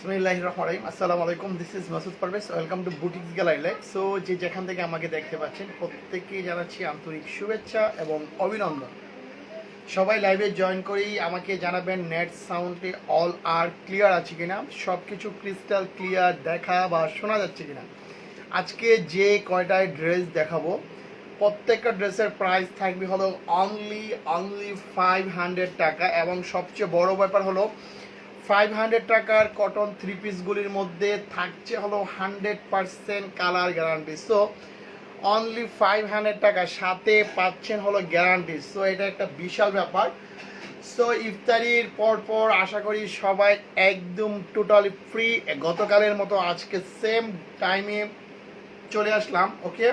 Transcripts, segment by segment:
বিসমিল্লাহিররহমানিররহিম। আসসালামু আলাইকুম, this is Masud Parvez. Welcome to boutiques gallery live. So যেখান থেকে আমাকে দেখতে পাচ্ছেন প্রত্যেককেই জানাচ্ছি আন্তরিক শুভেচ্ছা এবং অভিনন্দন। সবাই লাইভে জয়েন করি, আমাকে জানাবেন নেট সাউন্ডে অল আর ক্লিয়ার আছে কিনা, সব কিছু ক্রিস্টাল ক্লিয়ার দেখা বা শোনা যাচ্ছে কিনা। আজকে যে কয়টায় ড্রেস দেখাবো প্রত্যেকটা ড্রেসের প্রাইস থাকবে হলো অনলি 500 টাকা, এবং সবচেয়ে বড় ব্যাপার হলো 500 টাকার কটন থ্রি পিসগুলির মধ্যে থাকছে হলো 100% কালার গ্যারান্টি। সো অনলি 500 টাকা, সাথে পাচ্ছেন হলো গ্যারান্টি। সো এটা একটা বিশাল ব্যাপার। সো ইফতারির পর আশা করি সবাই একদম টোটালি ফ্রি। গতকালের মতো আজকে সেম টাইমে চলে আসলাম। ওকে,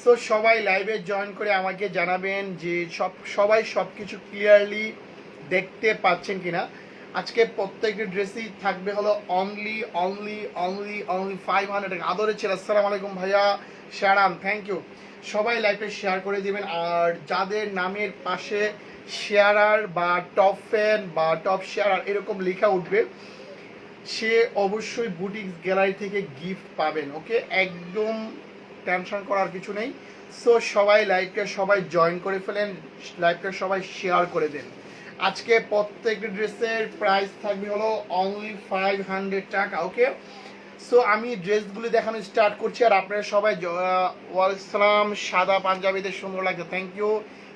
সো সবাই লাইভে জয়েন করে আমাকে জানাবেন যে সবাই সব কিছু ক্লিয়ারলি দেখতে পাচ্ছেন কিনা। আজকে প্রত্যেকটি ড্রেসই থাকবে হলো অনলি 500 টাকা। আদরের ছিল, আসসালামু আলাইকুম ভাইয়া শ্যারাম, থ্যাংক ইউ। সবাই লাইভে শেয়ার করে দিবেন, আর যাদের নামের পাশে শেয়ারার বা টপ ফ্যান বা টপ শেয়ারার এরকম লেখা উঠবে সে অবশ্যই বুটিক্স গ্যালারি থেকে গিফট পাবেন। ওকে, একদম টেনশন করার কিছু নেই। সো সবাই লাইভটা সবাই জয়েন করে ফেলেন, লাইভটা সবাই শেয়ার করে দেন। আজকে প্রত্যেকটি ড্রেসের প্রাইস থাকবে হলো অনলি 500 টাকা। ওকে, সো আমি ড্রেসগুলি দেখানো স্টার্ট করছি, আর আপনারা সবাই ওয়ালাইকুম সাদা পাঞ্জাবিতে সুন্দর লাগছে, থ্যাংক ইউ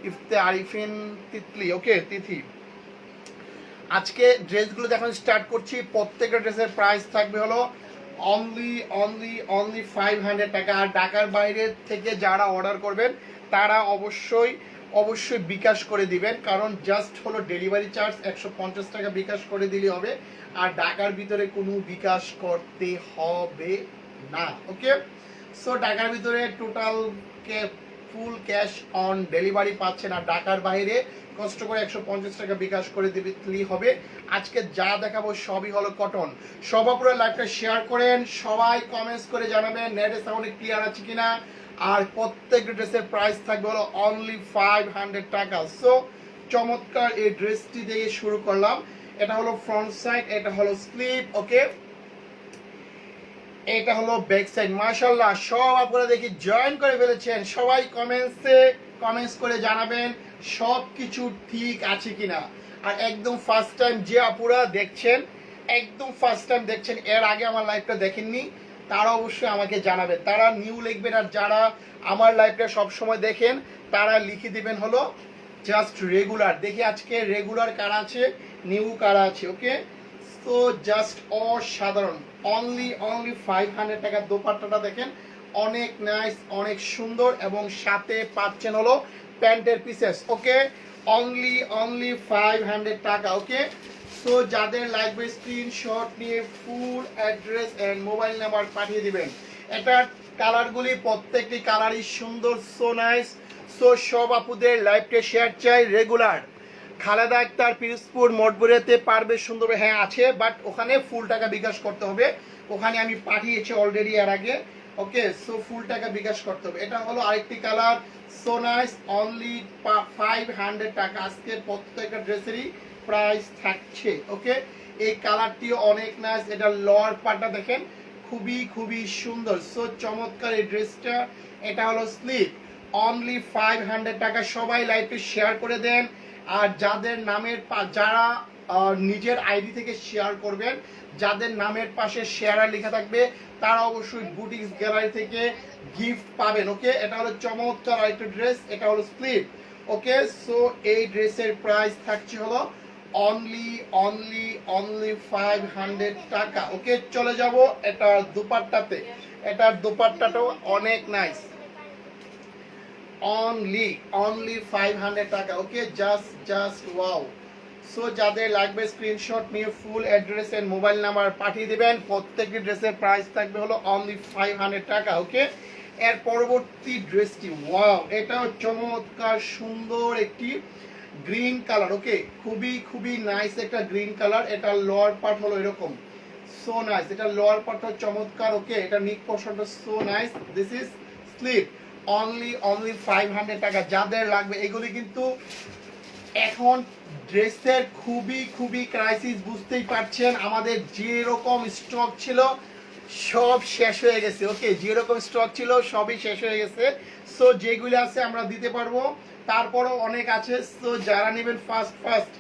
ইফতে আরিফিন তিতলি। ওকে তিথি, আজকে ড্রেসগুলো দেখানো স্টার্ট করছি। প্রত্যেকটা ড্রেসের প্রাইস থাকবে হলো অনলি 500 টাকা। আর ঢাকার বাইরে থেকে যারা অর্ডার করবেন তারা অবশ্যই বিকাশ করে দিবেন, কারণ জাস্ট হলো ডেলিভারি চার্জ 150 টাকা বিকাশ করে দিলে হবে, আর ঢাকার ভিতরে কোনো বিকাশ করতে হবে না। ওকে, সো ঢাকার ভিতরে total full cash on delivery পাচ্ছেন, আর ঢাকার বাইরে কষ্ট করে 150 টাকা বিকাশ করে দিলেই হবে। আজকে যা দেখাবো সবই হলো কটন। সবাই পুরো লাইভটা শেয়ার করেন, সবাই কমেন্টস করে জানাবেন নেটে সাউন্ড ক্লিয়ার আছে কিনা। আর প্রত্যেক ড্রেসের প্রাইস থাকবে হলো অনলি 500 টাকা। সো চমৎকার এই ড্রেসটি দিয়ে শুরু করলাম। এটা হলো ফ্রন্ট সাইড, এটা হলো স্লিপ। ওকে, এটা হলো ব্যাক সাইড। মাশাআল্লাহ, সব আপনারা দেখি জয়েন করে ফেলেছেন। সবাই কমেন্টস করে জানাবেন সব কিছু ঠিক আছে কিনা। আর একদম ফার্স্ট টাইম যে আপুরা দেখছেন, এর আগে আমার লাইভটা দেখেননি, তারা অবশ্যই আমাকে জানাবেন, তারা নিউ লিখবেন। আর যারা আমার লাইভটা সব সময় দেখেন তারা লিখে দিবেন হলো জাস্ট রেগুলার। দেখি আজকে রেগুলার কারা আছে, নিউ কারা আছে। ওকে, তো জাস্ট অসাধারণ। অনলি 500 টাকা। দোপাট্টাটা দেখেন, অনেক নাইস, অনেক সুন্দর, এবং সাথে পাচ্ছেন হলো প্যান্টের পিসেস। ওকে, অনলি 500 টাকা। ওকে, সো যাদের লাগবে স্ক্রিনশট নিয়ে full address and mobile number পাঠিয়ে দিবেন। এটার কালারগুলি প্রত্যেকটি কালারই সুন্দর, সো নাইস। সো সব আপুদের লাইভটা শেয়ার চাই রেগুলার। খালেদা আক্তার পিরোজপুর মোটবুড়িয়াতে পারবে সুন্দর, হ্যাঁ আছে, বাট ওখানে ফুল টাকা বিকাশ করতে হবে, ওখানে আমি পাঠিয়েছি অলরেডি এর আগে। ওকে, সো ফুল টাকা বিকাশ করতে হবে। এটা হলো আরেকটি কালার, সো নাইস, অনলি 500 টাকা। আজকে প্রত্যেকটা ড্রেসেরই প্রাইস থাকছে। ওকে, এই কালারটিও অনেক নাইস। এটা লোয়ার পার্টটা দেখেন, খুবই সুন্দর। সো চমৎকার এই ড্রেসটা। এটা হলো স্লিপ, অনলি 500 টাকা। সবাই লাইভটি শেয়ার করে দেন। আর যাদের নামের যারা নিজের আইডি থেকে শেয়ার করবেন, যাদের নামের পাশে শেয়ার লেখা থাকবে তারা অবশ্যই বুটিক্স গ্যালারি থেকে গিফট পাবেন। ওকে, এটা হলো চমৎকার আরেকটা ড্রেস, এটা হলো স্লিপ। ওকে, সো এই ড্রেসের প্রাইস থাকছে হলো অনলি 500 টাকা। ওকে, চলে যাব এটার দুপাট্টাতে। এটার দুপাট্টাটাও অনেক নাইস, অনলি 500 টাকা। Okay, just wow. সো যাদের লাগবে স্ক্রিনশট নিয়ে full address and mobile number পাঠিয়ে দিবেন। প্রত্যেকটি ড্রেসের প্রাইস থাকবে হলো অনলি 500 টাকা। ওকে, এর পরবর্তী ড্রেসটি, ওয়াও, এটাও চমৎকার সুন্দর একটি গ্রিন কালার। ওকে, খুবই নাইস একটা গ্রিন কালার। এটা লোয়ার পার্ট হলো এরকম, সো নাইস। এটা লোয়ার পার্টটা চমৎকার। ওকে, এটা নিক পোর্শনটা so nice. This is slip, only 500 টাকা। যাদের লাগবে, এগুলি কিন্তু এখন ড্রেসের খুবই খুবই ক্রাইসিস, বুঝতেই পারছেন। আমাদের যেরকম স্টক ছিল সব শেষ হয়ে গেছে। ওকে, যেরকম স্টক ছিল সবই শেষ হয়ে গেছে। সো যেগুলো আছে আমরা দিতে পারবো, তারপরও অনেক আছে। সো যারা নেবেন ফার্স্ট ফার্স্ট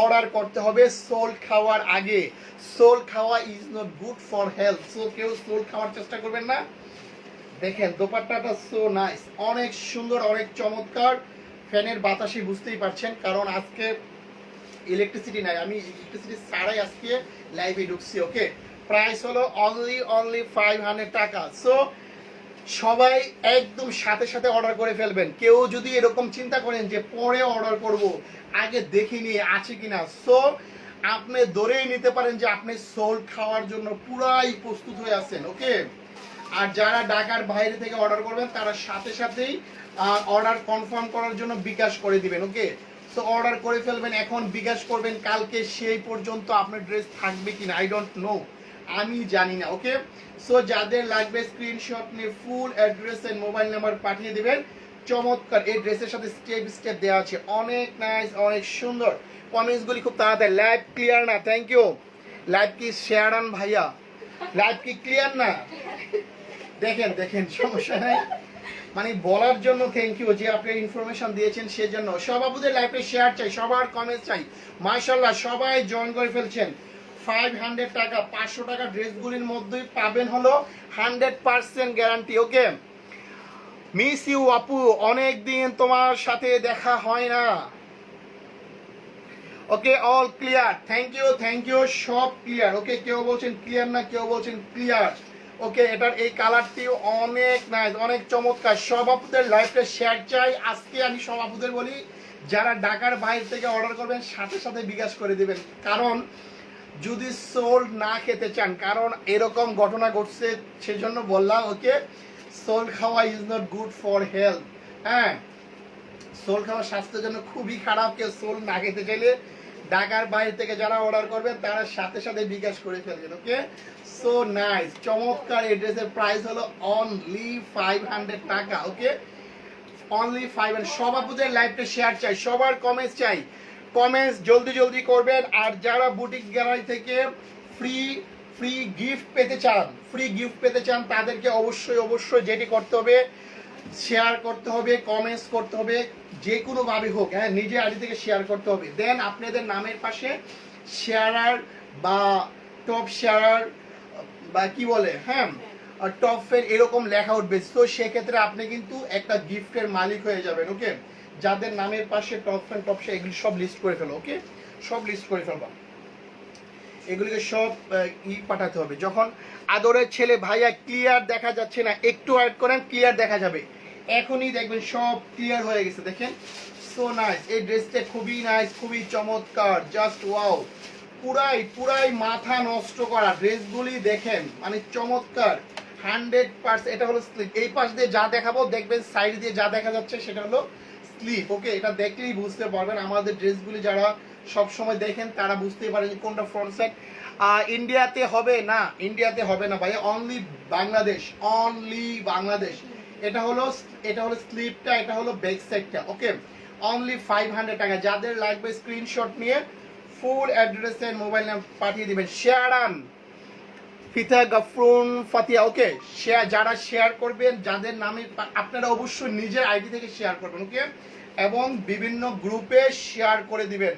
অর্ডার করতে হবে সোল খাওয়ার আগে। সোল খাওয়া is not good for health. So কেউ সোল খাওয়ার চেষ্টা করবেন না। দেখেন দোপাট্টাটা সো নাইস, অনেক সুন্দর, অনেক চমৎকার। ফ্যানের বাতাসে বুঝতেই পারছেন, কারণ আজকে ইলেকট্রিসিটি নাই, আমি ইলেকট্রিসিটি ছাড়াই আজকে লাইভে ঢুকছি। ওকে, প্রাইস হলো অনলি 500 টাকা। সো সবাই একদম সাথে সাথে অর্ডার করে ফেলবেন। কেউ যদি এরকম চিন্তা করেন যে পরে অর্ডার করব, আগে দেখে নিয়ে আছে কিনা, সো আপনি ধরেই নিতে পারেন যে আপনি সোল খাওয়ার জন্য পুরাই প্রস্তুত হয়ে আছেন। ওকে, আর যারা ঢাকার বাইরে থেকে অর্ডার করবেন তারা সাথে সাথেই অর্ডার কনফার্ম করার জন্য বিকাশ করে দিবেন। ওকে, সো অর্ডার করে ফেলবেন, এখন বিকাশ করবেন, কালকে সেই পর্যন্ত আপনার ড্রেস থাকবে কিনা আই ডোন্ট নো, আমি জানি না। ওকে, সো যাদের লাগবে স্ক্রিনশট নিয়ে full address and mobile number পাঠিয়ে দিবেন। চমৎকার এই ড্রেসের সাথে স্টেপ স্টেপ দেওয়া আছে, অনেক নাইস, অনেক সুন্দর। কমেন্টসগুলি খুব তাড়াতাড়ি। লাইভ ক্লিয়ার না? Thank you. লাইভ কি শেয়ার আন ভাইয়া, লাইভ কি ক্লিয়ার না? দেখেন দেখেন, সমস্যা নাই, মানে বলার জন্য থ্যাংক ইউ যে আপনি ইনফরমেশন দিয়েছেন সেজন্য। সব আপুদের লাইভে শেয়ার চাই, সবার কমেন্ট চাই। মাশাআল্লাহ সবাই জয়েন করে ফেলছেন। 500 টাকা, 500 টাকা ড্রেসগুলির মধ্যেই পাবেন হলো 100% গ্যারান্টি। ওকে, মিস ইউ আপু, অনেক দিন তোমার সাথে দেখা হয় না। ওকে, অল ক্লিয়ার, থ্যাংক ইউ, সব ক্লিয়ার। ওকে, কেউ বলছেন ক্লিয়ার না, কেউ বলছেন ক্লিয়ার। ওকে, এটার এই কালারটি অনেক নাইস, অনেক চমৎকার। সব আপুদের লাইভটা শেয়ার চাই আজকে। আমি সব আপুদের বলি যারা ঢাকার বাইরে থেকে অর্ডার করবেন সাথে সাথে বিকাশ করে দিবেন, কারণ যদি সোল না খেতে চান, কারণ এরকম ঘটনা ঘটছে সেজন্য বললাম। ওকে, সোল খাওয়া is not good for health. হ্যাঁ, সোল খাওয়া স্বাস্থ্যের জন্য খুবই খারাপ। কেউ সোল না খেতে চাইলে ঢাকার বাইরে থেকে যারা অর্ডার করবেন তারা সাথে সাথে বিকাশ করে ফেলবেন। ওকে, সো নাইস, চমৎকার। এই ড্রেসের প্রাইস হলো অনলি 500 টাকা। ওকে, অনলি 500। সব আপুদের লাইভটা শেয়ার চাই, সবার কমেন্টস চাই, কমেন্টস জলদি জলদি করবেন। আর যারা বুটিক গ্যালারি থেকে ফ্রি ফ্রি গিফট পেতে চান, তাদেরকে অবশ্যই যেটি করতে হবে, শেয়ার করতে হবে, কমেন্টস করতে হবে, যে কোনোভাবে হোক। হ্যাঁ, নিজে আইডি থেকে শেয়ার করতে হবে। দেন আপনাদের নামের পাশে শেয়ারার বা টপ শেয়ারার বা কি বলে, হ্যাঁ, টপ ফের এরকম লেখা উঠবে। তো সেক্ষেত্রে আপনি কিন্তু একটা গিফটের মালিক হয়ে যাবেন। ওকে, যাদের নামের পাশে টপ ফ্যান টপ শেয়ার এগুলি সব লিস্ট করে ফেলো। ওকে, সব লিস্ট করে ফেলবা, এগুলিকে সব পাঠাতে হবে। যখন আদরের ছেলে ভাইয়া ক্লিয়ার দেখা যাচ্ছে না, একটু ওয়েট করেন, ক্লিয়ার দেখা যাবে। এখনই দেখবেন সব ক্লিয়ার হয়ে গেছে। দেখেন, সো নাইস, এই ড্রেসটা খুবই নাইস, খুবই চমৎকার, জাস্ট ওয়াও। পুরাই মাথা নষ্ট করা ড্রেসগুলি দেখেন, মানে চমৎকার 100%। এটা হলো স্লিপ, এই পাশ দিয়ে যা দেখাবো দেখবেন সাইড দিয়ে যা দেখা যাচ্ছে সেটা হলো স্লিপ। ওকে, এটা দেখলেই বুঝতে পারবেন। আমাদের ড্রেসগুলি যারা সব সময় দেখেন তারা বুঝতেই পারেন যে কোনটা ফ্রন্ট সাইড। ইন্ডিয়াতে হবে না, ভাই, অনলি বাংলাদেশ। এটা হলো স্লিপটা, এটা হলো ব্যাক সাইডটা। ওকে, অনলি 500 টাকা। যাদের লাগবে স্ক্রিনশট নিয়ে full address and mobile number পাঠিয়ে দিবেন। শেয়ারান ফিতা গাফরুন ফাতিয়া। ওকে, যারা শেয়ার করবেন, যাদের নামে, আপনারা অবশ্যই নিজের আইডি থেকে শেয়ার করবেন। ওকে, এবং বিভিন্ন গ্রুপে শেয়ার করে দিবেন।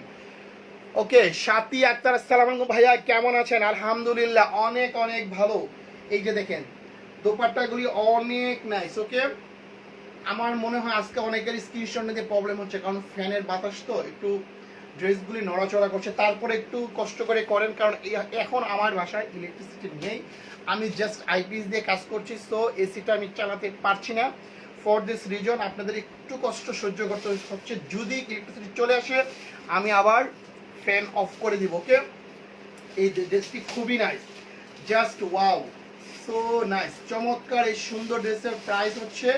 ওকে, সাথী আক্তার, আসসালামু আলাইকুম ভাইয়া, কেমন আছেন? আলহামদুলিল্লাহ, অনেক অনেক ভালো। এই যে দেখেন দোপাট্টাগুলি অনেক নাইস। ওকে, আমার মনে হয় আজকে অনেকের স্ক্রিনশট নিতে প্রবলেম হচ্ছে, কারণ ফ্যানের বাতাস তো একটু ড্রেসগুলি নড়াচড়া করছে। তারপরে একটু কষ্ট করে করেন, কারণ এখন আমার বাসায় ইলেকট্রিসিটি নেই, আমি জাস্ট আইপিএস দিয়ে কাজ করছি। সো এসিটা আমি চালাতে পারছি না। ফর দিস রিজন আপনাদের একটু কষ্ট সহ্য করতে হচ্ছে। যদি ইলেকট্রিসিটি চলে আসে আমি আবার ফ্যান অফ করে দিব। ওকে, এই ড্রেসটি খুবই nice, just wow, so nice, চমৎকার। এই সুন্দর ড্রেসের প্রাইস হচ্ছে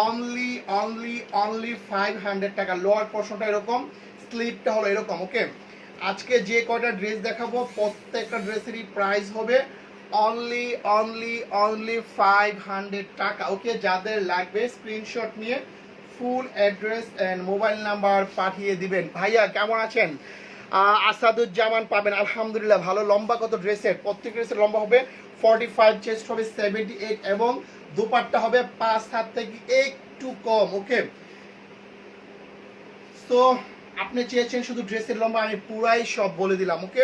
অনলি 500 টাকা। লোয়ার পোর্শনটা এরকম, স্লিপটা হলো এরকম। ওকে, আজকে যে কয়টা ড্রেস দেখাবো প্রত্যেকটা ড্রেসেরই প্রাইস হবে অনলি 500 টাকা। ওকে, যাদের লাগবে স্ক্রিনশট নিয়ে full address and mobile number পাঠিয়ে দিবেন। ভাইয়া কেমন আছেন? আসাদুজ্জামান পাবেন আলহামদুলিল্লাহ ভালো। লম্বা কত ড্রেসের? প্রত্যেক ড্রেসের লম্বা হবে 45, চেস্ট হবে 78 এবং দুপাট্টা হবে 5 হাত থেকে একটু কম। ওকে, তো আপনি চেয়েছেন শুধু ড্রেসের লম্বা, আমি পুরাই সব বলে দিলাম। ওকে,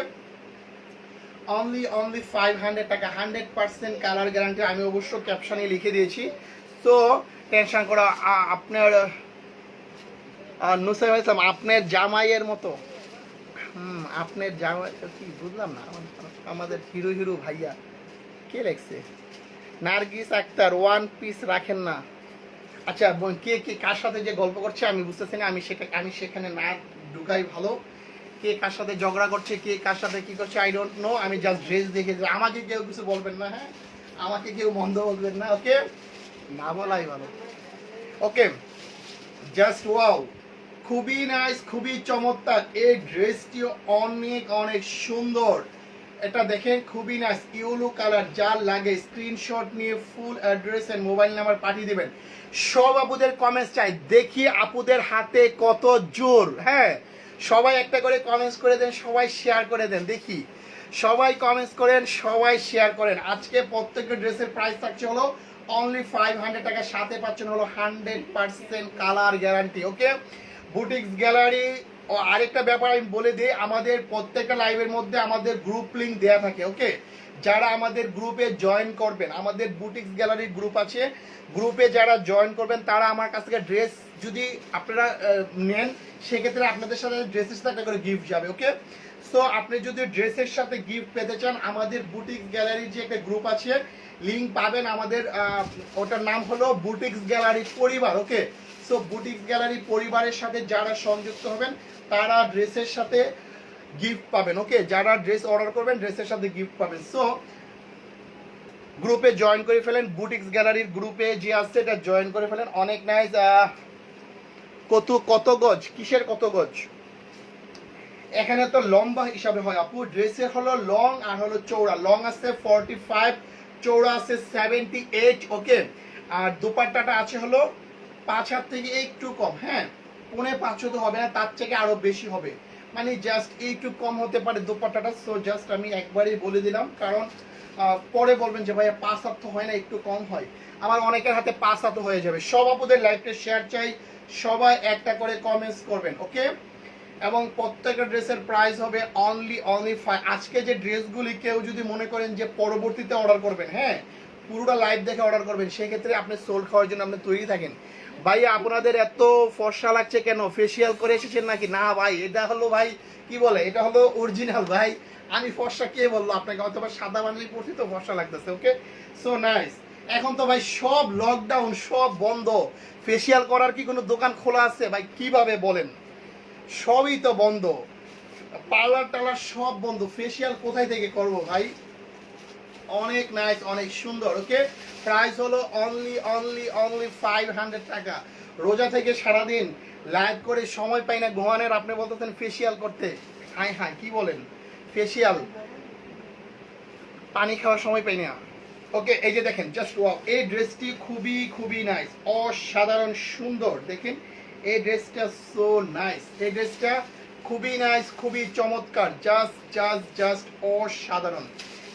অনলি 500 টাকা, 100% কালার গ্যারান্টি। আমি অবশ্য ক্যাপশনে লিখে দিয়েছি, তো টেনশন করা আপনার নুসাইব ইসলাম আপনার জামাইয়ের মতো। আপনার জামাই কি বুঝলাম না, আমাদের হিরো হিরো ভাইয়া কে লেখছে? নার্গিস আক্তার ওয়ান পিস রাখেন না। আচ্ছা বোন, কে কে কার সাথে যে গল্প করছে আমি বুঝতেছি না, আমি সেখানে না ঢুকাই ভালো। কে কার সাথে ঝগড়া করছে, কে কার সাথে কি করছে, আই ডোন্ট নো। আমি জাস্ট ড্রেস দেখে, আমাকে কেউ কিছু বলবেন না, হ্যাঁ আমাকে কেউ মন্দ বলবেন না। ওকে, না বলাই ভালো। ওকে, জাস্ট ওয়াও, খুবই নাইস, খুবই চমৎকার। এই ড্রেসটি অনেক অনেক সুন্দর। এটা দেখেন খুবই নাইস, ইয়েলো কালার। যার লাগে স্ক্রিনশট নিয়ে full address and mobile number পাঠিয়ে দিবেন। সব আপুদের কমেন্টস চাই, দেখি আপুদের হাতে কত জোর। হ্যাঁ, সবাই একটা করে কমেন্টস করে দেন, সবাই শেয়ার করে দেন, দেখি সবাই কমেন্টস করেন, সবাই শেয়ার করেন। আজকে প্রত্যেকটা ড্রেসের প্রাইস থাকছে হলো অনলি 500 টাকা, সাথে পাচ্ছেন হলো 100% কালার গ্যারান্টি। ওকে, বুটিক্স গ্যালারি। ও আরেকটা ব্যাপার আমি বলে দিই, আমাদের প্রত্যেকটা লাইভের মধ্যে আমাদের গ্রুপ লিংক দেওয়া থাকে। ওকে, যারা আমাদের গ্রুপে জয়েন করবেন, আমাদের বুটিক্স গ্যালারির গ্রুপ আছে, গ্রুপে যারা জয়েন করবেন তারা আমার কাছ থেকে ড্রেস যদি আপনারা নেন, সেক্ষেত্রে আপনাদের সাথে ড্রেসের সাথে একটা করে গিফট যাবে। ওকে, সো আপনি যদি ড্রেসের সাথে গিফট পেতে চান, আমাদের বুটিক্স গ্যালারির যে একটা গ্রুপ আছে, লিংক পাবেন আমাদের, ওটার নাম হলো বুটিক্স গ্যালারি পরিবার। ওকে, সো বুটিক্স গ্যালারি পরিবারের সাথে যারা সংযুক্ত হবেন তারা ড্রেসের সাথে গিফট পাবেন। ওকে, যারা ড্রেস অর্ডার করবেন ড্রেসের সাথে গিফট পাবেন। সো গ্রুপে জয়েন করে ফেলেন, বুটিক্স গ্যালারির গ্রুপে যে আসছে এটা জয়েন করে ফেলেন। অনেক নাইস। কত গজ, কিসের কত গজ? এখানে তো লম্বা হিসাবে হয় আপু, ড্রেসের হলো লং আর হলো চৌড়া। লং আছে 45, চৌড়া আছে 78। ওকে, আর দুপাট্টাটা আছে হলো 5 হাত থেকে একটু কম। হ্যাঁ, 4.5 তো হবে না, তার থেকে আরো বেশি হবে, মানে জাস্ট একটু কম হতে পারে দুপাট্টাটা। সো জাস্ট আমি একবারই বলে দিলাম, কারণ পরে বলবেন যে ভাইয়া 5 হাত তো হয় না, একটু কম হয়। আমার অনেকের হাতে 5 হাত হয়ে যাবে। সব আপুদের লাইভটা শেয়ার চাই, সবাই একটা করে কমেন্টস করবেন। ওকে, এবং প্রত্যেকটা ড্রেসের প্রাইস হবে অনলি 5। আজকে যে ড্রেসগুলি কেউ যদি মনে করেন যে পরবর্তীতে অর্ডার করবেন, হ্যাঁ পুরোটা লাইভ দেখে অর্ডার করবেন, সেক্ষেত্রে আপনি সোল্ড খাওয়ার জন্য আপনি তৈরি থাকেন। ভাইয়া আপনাদের এত ফর্সা লাগছে কেন? ফেসিয়াল করে এসেছেন নাকি? না ভাই, এটা হলো ভাই কি বলে, এটা হলো অরিজিনাল ভাই। আমি ফর্সা কে বললো আপনাকে? অথবা সাদা বাংলি পড়ছি তো ফর্সা লাগতেছে। ওকে, সো নাইস। এখন তো ভাই সব লকডাউন, সব বন্ধ, ফেসিয়াল করার কি কোনো দোকান খোলা আছে ভাই? কিভাবে বলেন, সবই তো বন্ধ, পার্লার টার্লার সব বন্ধ, ফেসিয়াল কোথায় থেকে করব ভাই? অনেক নাইস, অনেক সুন্দর। ওকে, প্রাইস হলো অনলি 500 টাকা। রোজা থেকে সারাদিন লাইভ করে সময় পাই না ঘুমানোর, আপনি বলতেছেন ফেসিয়াল করতে? হাই হাই, কি বলেন ফেসিয়াল? পানি খাওয়ার সময় পাই না। ওকে, এই যে দেখেন জাস্ট ওয়াও, এই ড্রেসটি খুবই নাইস, অসাধারণ সুন্দর। দেখেন এই ড্রেসটা সো নাইস, এই ড্রেসটা খুবই নাইস, খুবই চমৎকার, জাস্ট অসাধারণ।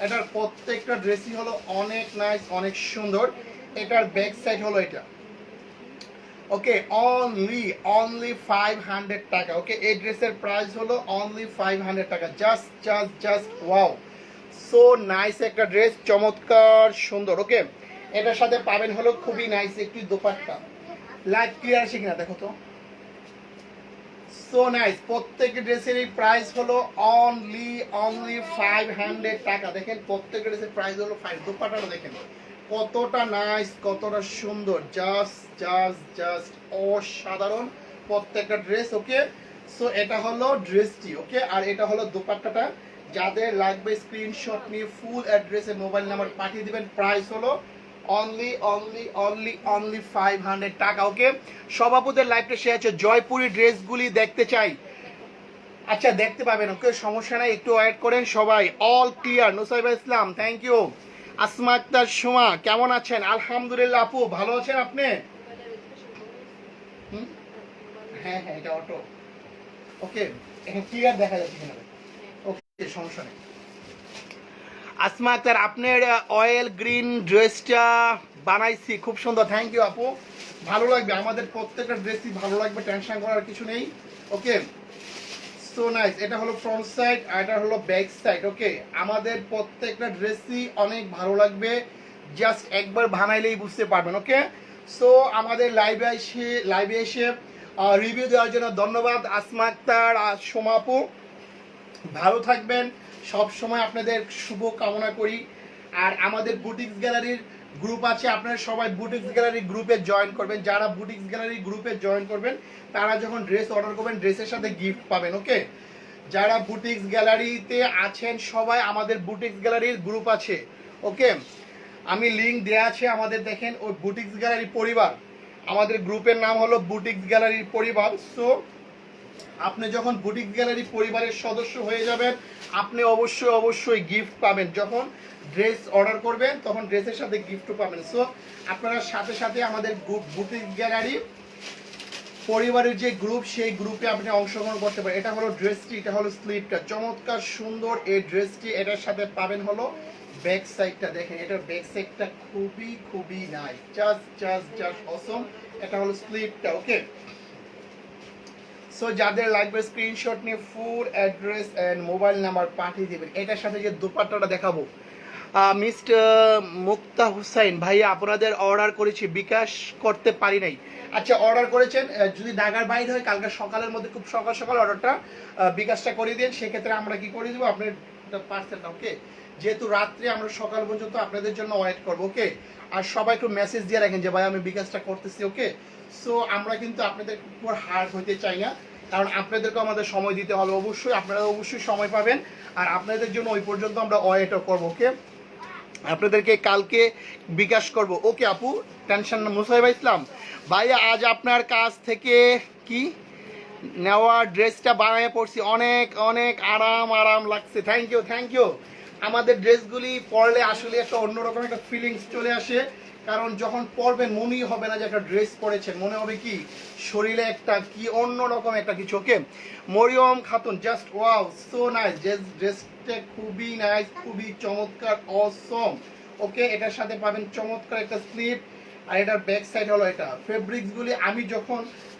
এটার প্রত্যেকটা ড্রেসই হলো অনেক নাইস, অনেক সুন্দর। এটার ব্যাক সাইড হলো এটা। ওকে, অনলি 500 টাকা। ওকে, এই ড্রেসের প্রাইস হলো অনলি 500 টাকা। জাস্ট ওয়াও, সো নাইস একটা ড্রেস, চমৎকার সুন্দর। ওকে, এটার সাথে পাবেন হলো খুবই নাইস একটি দোপাট্টা। লাইট ক্লিয়ার আছে কিনা দেখো তো। সো নাইস, প্রত্যেকটা ড্রেসের প্রাইস হলো অনলি 500 টাকা। দেখেন প্রত্যেকটা ড্রেসের প্রাইস হলো 5। দোপাট্টাটা দেখেন কতটা নাইস, কতটা সুন্দর, জাস্ট অসাধারণ প্রত্যেকটা ড্রেস। ওকে, সো এটা হলো ড্রেসটি। ওকে, আর এটা হলো দোপাট্টাটা। যাদের লাগবে স্ক্রিনশট নিয়ে ফুল অ্যাড্রেসে মোবাইল নাম্বার পাঠিয়ে দিবেন। প্রাইস হলো অনলি 500 টাকা। ওকে, সভাপতির লাইভটা শেয়ার আছে, জয়পুরি ড্রেসগুলি দেখতে চাই। আচ্ছা, দেখতে পাবেন। ওকে, সমস্যা নাই, একটু ওয়েট করেন সবাই। All clear, Nusaiba Islam, thank you. Asma Akter Suma কেমন আছেন? আলহামদুলিল্লাহ আপু, ভালো আছেন আপনি? হুম, হ্যাঁ হ্যাঁ এটা অটো। ওকে, এখানে ক্লিয়ার দেখা যাচ্ছে কিনা? ওকে, সমস্যা নেই। আসমা আক্তার, আপনার অয়েল গ্রিন ড্রেসটা বানাইছি, খুব সুন্দর, থ্যাংক ইউ আপু। ভালো লাগবে, আমাদের প্রত্যেকটা ড্রেসই ভালো লাগবে, টেনশন করার কিছু নেই। ওকে, সো নাইস। এটা হলো ফ্রন্ট সাইড আর এটা হলো ব্যাক সাইড। ওকে, আমাদের প্রত্যেকটা ড্রেসই অনেক ভালো লাগবে, জাস্ট একবার বানাইলেই বুঝতে পারবেন। ওকে, সো আমাদের লাইভে এসে রিভিউ দেওয়ার জন্য ধন্যবাদ আসমা আক্তার আর সোমা আপু। ভালো থাকবেন, সব সময় আপনাদের শুভ কামনা করি। আর আমাদের বুটিক্স গ্যালারির গ্রুপ আছে, আপনারা সবাই বুটিক্স গ্যালারি গ্রুপে জয়েন করবেন। যারা বুটিক্স গ্যালারি গ্রুপে জয়েন করবেন তারা যখন ড্রেস অর্ডার করবেন ড্রেসের সাথে গিফট পাবেন। ওকে, যারা বুটিক্স গ্যালারিতে আছেন সবাই, আমাদের বুটিক্স গ্যালারির গ্রুপ আছে। ওকে, আমি লিংক দেওয়া আছে আমাদের, দেখেন ওই বুটিক্স গ্যালারি পরিবার, আমাদের গ্রুপের নাম হলো বুটিক্স গ্যালারির পরিবার। সো আপনি যখন বুটিক গ্যালারি পরিবারের সদস্য হয়ে যাবেন আপনি অবশ্যই অবশ্যই গিফট পাবেন। যখন ড্রেস অর্ডার করবেন তখন ড্রেসের সাথে গিফটও পাবেন। সো আপনারা সাথে সাথে আমাদের বুটিক গ্যালারি পরিবারের যে গ্রুপ সেই গ্রুপে আপনি অংশগ্রহণ করতে পারেন। এটা হলো ড্রেসটি, এটা হলো স্লিপটা, চমৎকার সুন্দর এই ড্রেসটি। এটার সাথে পাবেন হলো ব্যাক সাইডটা, দেখেন এটার ব্যাক সাইডটা খুবই খুবই নাইস, জাস্ট জাস্ট জাস্ট অসম। এটা হলো স্লিপটা। ওকে, সো যাদের লাগবে স্ক্রিনশট নিয়ে full address and mobile number পাঠিয়ে দেবেন। এটার সাথে যে দোপাট্টাটা দেখাবো, মিস্টার মুক্তা হুসাইন ভাইয়া, আপনাদের অর্ডার করেছি, বিকাশ করতে পারি নাই। আচ্ছা, অর্ডার করেছেন, যদি ঢাকার বাইরে হয় কালকে সকালের মধ্যে, খুব সকাল সকাল অর্ডারটা বিকাশটা করে দিন, সেক্ষেত্রে আমরা কি করে দেবো আপনার পার্সেলটা। ওকে, যেহেতু রাত্রে আমরা সকাল পর্যন্ত আপনাদের জন্য ওয়েট করবো। ওকে, আর সবাই একটু মেসেজ দিয়ে রাখেন যে ভাই আমি বিকাশটা করতেছি। ওকে, সো আমরা কিন্তু আপনাদের উপর হার্ড হতে চাই না, কারণ আপনাদেরকে আমাদের সময় দিতে হবে। অবশ্যই আপনারা অবশ্যই সময় পাবেন, আর আপনাদের জন্য ওই পর্যন্ত আমরা ওয়েটও করবো। ওকে, আপনাদেরকে কালকে বিকাশ করব। ওকে আপু, টেনশন না। মুসাইবা ইসলাম ভাইয়া, আজ আপনার কাছ থেকে কি নেওয়া ড্রেসটা বানায় পড়ছি, অনেক অনেক আরাম আরাম লাগছে, থ্যাংক ইউ থ্যাংক ইউ। আমাদের ড্রেসগুলি পরলে আসলে একটা অন্যরকম একটা ফিলিংস চলে আসে, কারণ যখন পরবেন মনেই হবে না যে একটা ড্রেস পরেছেন, মনে হবে কি শরীরে একটা কি অন্যরকম একটা কিছু। Okay, Mariam Khatun, just wow, so nice, ড্রেসটা খুবই নাইস, খুবই চমৎকার, অসম। ওকে, এটার সাথে পাবেন চমৎকার একটা স্লিপ, আর এটার ব্যাক সাইড হলো এটা। ফেব্রিক্সগুলি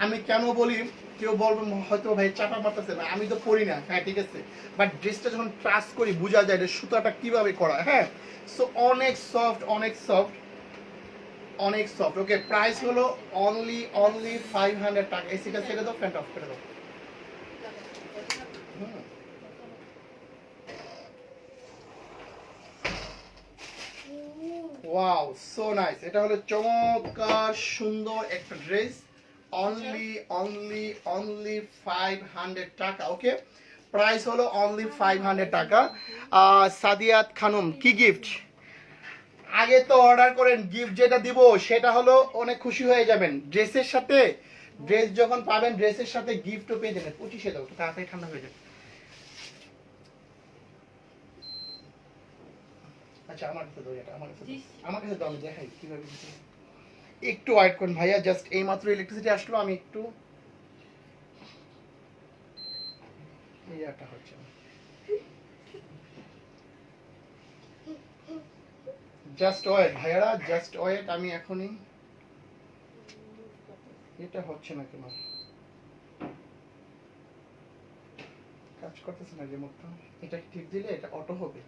আমি কেন বলি, কেউ বলবেন হয়তো ভাই চাপা মারতেছে না, আমি তো পরি না, হ্যাঁ ঠিক আছে, বাট ড্রেসটা যখন ট্রাস করি বোঝা যায় যে সুতাটা কিভাবে করা। হ্যাঁ, সো অনেক সফট, অনেক সফট, অনেক সফট। ওকে, প্রাইস হলো অনলি 500 টাকা। এসিটা ছেড়ে দাও, ফ্যানটা অফ করে দাও। Wow, so nice. এটা হলো চমৎকার সুন্দর একটা ড্রেস, অনলি 500 টাকা। ওকে, প্রাইস হলো অনলি 500 টাকা। সাদিয়াত খানম, কি গিফট? আগে তো অর্ডার করেন, গিফট যেটা দিব সেটা হলো অনেক খুশি হয়ে যাবেন। ড্রেসের সাথে, ড্রেস যখন পাবেন ড্রেসের সাথে গিফটও পেয়ে যাবেন। 25-এ দাও, তাড়াতাড়ি ঠান্ডা হয়ে যাবে। আচ্ছা, আমার কাছে দাও, এটা আমার কাছে দাও, আমার কাছে দাও, আমি দেখাই কিভাবে দিতে। একটু ওয়েট করুন ভাইয়া, জাস্ট এই মাত্র ইলেকট্রিসিটি আসলো, আমি একটু ইয়াটা হচ্ছে না, জাস্ট ওয়েট ভাইয়ারা, জাস্ট ওয়েট, আমি এখনই, এটা হচ্ছে না কেন, কাজ করতেছে না রিমোটটা। এটা টিপ দিলে এটা অটো হবে।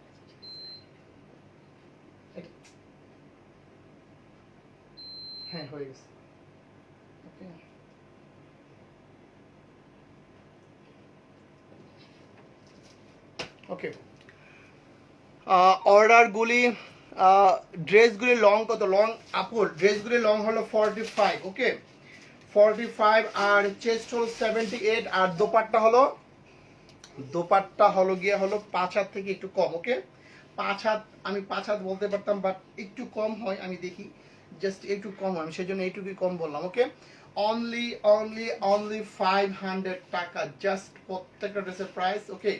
হ্যাঁ, হয়ে গেছে। ওকে, ওকে, অর্ডারগুলি, ড্রেসগুলি লং কত? লং আপু, ড্রেসগুলি লং হলো 45। ওকে, 45, আর চেস্ট হলো 78, আর দোপাট্টা হলো গিয়ে হলো 5 হাত থেকে একটু কম। ওকে, 5 হাত, আমি 5 হাত বলতে পারতাম বাট একটু কম হয়, আমি দেখি জাস্ট একটু কম হয়, আমি সেজন্য এইটুকুই কম বললাম। ওকে, অনলি 500 টাকা, জাস্ট প্রত্যেকটা ড্রেসের প্রাইস। ওকে,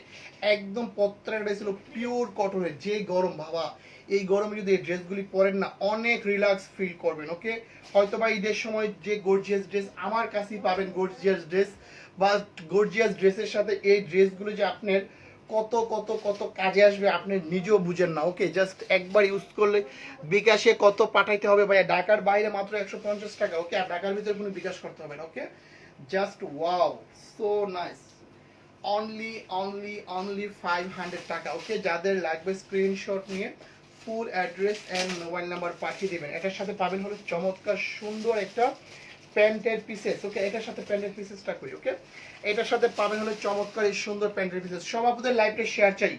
একদম প্রত্যেকটা ড্রেস হলো পিওর কটনের, যে গরম বাবা, এই গরমে যদি এই ড্রেসগুলি পরেন না অনেক রিল্যাক্স ফিল করবেন। ওকে, হয়তো বা ঈদের সময় যে গর্জিয়াস ড্রেস আমার কাছেই পাবেন, গর্জিয়াস ড্রেস বা গর্জিয়াস ড্রেসের সাথে এই ড্রেসগুলো যে আপনার কত কত কত কাজে আসবে আপনি নিজেও বুঝেন না। ওকে, জাস্ট একবার ইউজ করলে বিকাশে কত পাঠাইতে হবে ভাইয়া, ঢাকার বাইরে মাত্র 150 টাকা। ওকে, আর ঢাকার ভিতরে কোনো বিকাশ করতে হবে না। Okay, just wow, so nice, only 500 টাকা। ওকে, যাদের লাগবে স্ক্রিনশট নিয়ে full address and mobile number পাঠিয়ে দেবেন। এটার সাথে পাবেন হলো চমৎকার সুন্দর একটা প্যান্টের পিসেস। ওকে, এটার সাথে প্যান্টের পিসেসটা করি। ওকে, এটার সাথে পাবেন হলো চমৎকার এই সুন্দর প্যান্টের পিসেস। সব আপুদের লাইভটা শেয়ার চাই,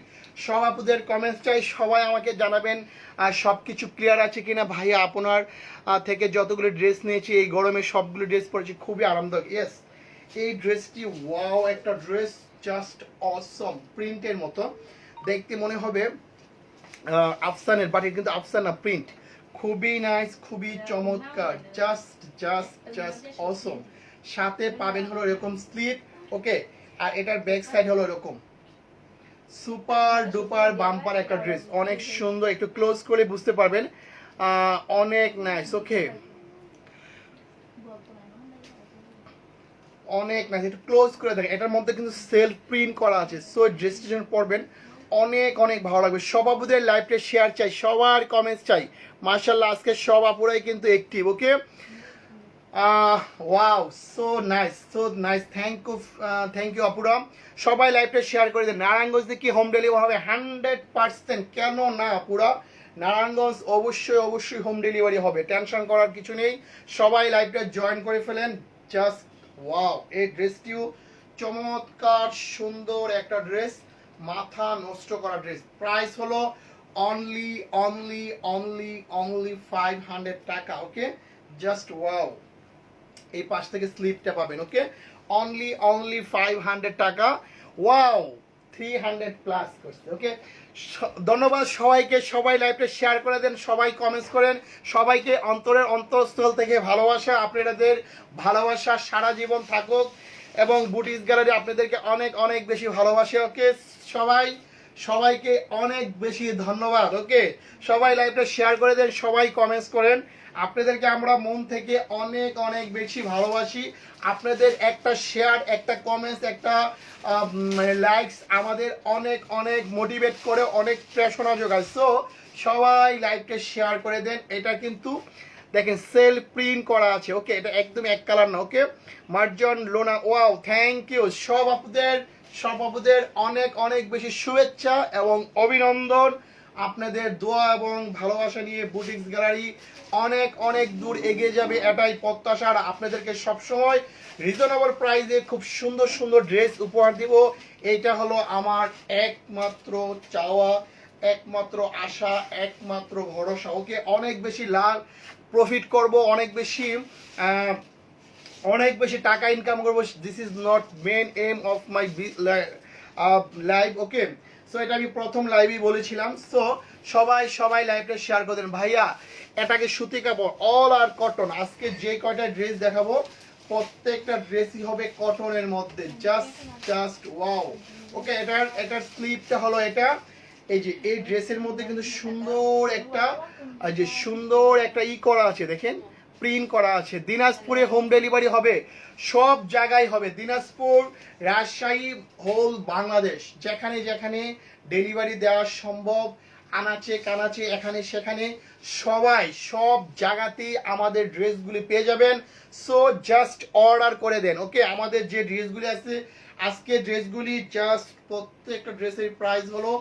সব আপুদের কমেন্টস চাই, সবাই আমাকে জানাবেন আর সব কিছু ক্লিয়ার আছে কিনা। ভাইয়া আপনার থেকে যতগুলো ড্রেস নিয়েছি এই গরমে সবগুলো ড্রেস পরেছি, খুবই আরামদায়ক। ইয়েস, এই ড্রেসটি ওয়াও একটা ড্রেস, জাস্ট অসম, প্রিন্টের মতো দেখতে মনে হবে আফসানের, বাট কিন্তু আফসান না, প্রিন্ট খুবই নাইস, খুবই চমৎকার, জাস্ট জাস্ট জাস্ট অসম। সাথে পাবেন হলো এরকম স্লিপ। ওকে, আর এটার ব্যাক সাইড হলো এরকম সুপার ডুপার বাম্পার একটা ড্রেস, অনেক সুন্দর, একটু ক্লোজ করে বুঝতে পারবেন, অনেক নাইস। ওকে, অনেক নাইস, একটু ক্লোজ করে দেখেন, এটার মধ্যে কিন্তু সেলফ প্রিন্ট করা আছে। সো ড্রেসটি যখন পরবেন অনেক অনেক ভালো লাগবে। সব আপুদের লাইভটা শেয়ার চাই, সবার কমেন্টস চাই। মার্শাল্লাহ, আজকে সব আপুরাই কিন্তু active. Okay, wow, so nice, so nice, thank you আপুরা। সবাই লাইভটা শেয়ার করে দেন। নারায়ণগঞ্জে কি হোম ডেলিভারি হবে? 100%, কেন না আপুরা, নারায়ণগঞ্জ অবশ্যই অবশ্যই হোম ডেলিভারি হবে, টেনশন করার কিছু নেই। সবাই লাইভটা জয়েন করে ফেলেন। জাস্ট ওয়াও, এই ড্রেসটিও চমৎকার সুন্দর একটা ড্রেস, মাথা নষ্ট করা ড্রেস। প্রাইস হলো অনলি 500 টাকা। ওকে, জাস্ট ওয়াও, এই পাশ থেকে স্লিপটা পাবেন। ওকে, অনলি 500 টাকা। ওয়াও, 300 প্লাস করছে। ওকে, ধন্যবাদ সবাইকে, সবাই লাইভটা শেয়ার করে দেন, সবাই কমেন্টস করেন, সবাইকে অন্তরের অন্তঃস্থল থেকে ভালোবাসা, আপনাদের ভালোবাসা সারা জীবন থাকুক এবং বুটিস গ্যালারি আপনাদেরকে অনেক অনেক বেশি ভালোবাসে। ওকে, সবাইকে অনেক বেশি ধন্যবাদ। ওকে, সবাই লাইভটা শেয়ার করে দেন, সবাই কমেন্টস করেন, আপনাদেরকে আমরা মন থেকে অনেক অনেক বেশি ভালোবাসি। আপনাদের একটা শেয়ার, একটা কমেন্টস, একটা লাইকস আমাদের অনেক অনেক মোটিভেট করে, অনেক প্রেরণা যোগায়। সো সবাই লাইভটা শেয়ার করে দেন। এটা কিন্তু দেখেন সেলফ প্রিন্ট করা আছে। ওকে, এটা একদম এক কালার না। ওকে, মার্জন লোনা, ওয়াও, থ্যাংক ইউ। সব আপুদের অনেক অনেক বেশি শুভেচ্ছা এবং অভিনন্দন। আপনাদের দোয়া এবং ভালোবাসা নিয়ে বুটিক্স গ্যালারি অনেক অনেক দূর এগিয়ে যাবে, এটাই প্রত্যাশা। আর আপনাদেরকে সবসময় রিজনেবল প্রাইসে খুব সুন্দর সুন্দর ড্রেস উপহার দিব, এইটা হলো আমার একমাত্র চাওয়া, একমাত্র আশা, একমাত্র ভরসা। ওকে, অনেক বেশি লাভ প্রফিট করব, অনেক বেশি টাকা ইনকাম করবো। This is not main aim of my live. Okay, so এটা আমি প্রথম লাইভই বলেছিলাম। সো সবাই লাইভটা শেয়ার করে দেন। ভাইয়া এটাকে সুতি কাপড়, অল আর কটন। আজকে যে কয়টা ড্রেস দেখাবো প্রত্যেকটা ড্রেসই হবে কটনের মধ্যে, জাস্ট ওয়াও। ওকে, এটার স্লিপটা হলো এটা, এই যে এই ড্রেসের মধ্যে কিন্তু সুন্দর একটা ই করা আছে, দেখেন প্রিন্ট করা আছে। দিনাজপুরে হোম ডেলিভারি হবে, সব জায়গায় হবে, দিনাজপুর, রাজশাহী, হোল বাংলাদেশ, যেখানে যেখানে ডেলিভারি দেওয়া সম্ভব, আনাচে কানাচে এখানে সেখানে সব জায়গাতেই আমাদের ড্রেসগুলি পেয়ে যাবেন। সো জাস্ট অর্ডার করে দেন। ওকে, আমাদের যে ড্রেসগুলি আছে আজকে ড্রেসগুলি জাস্ট প্রত্যেকটা ড্রেসের প্রাইস হলো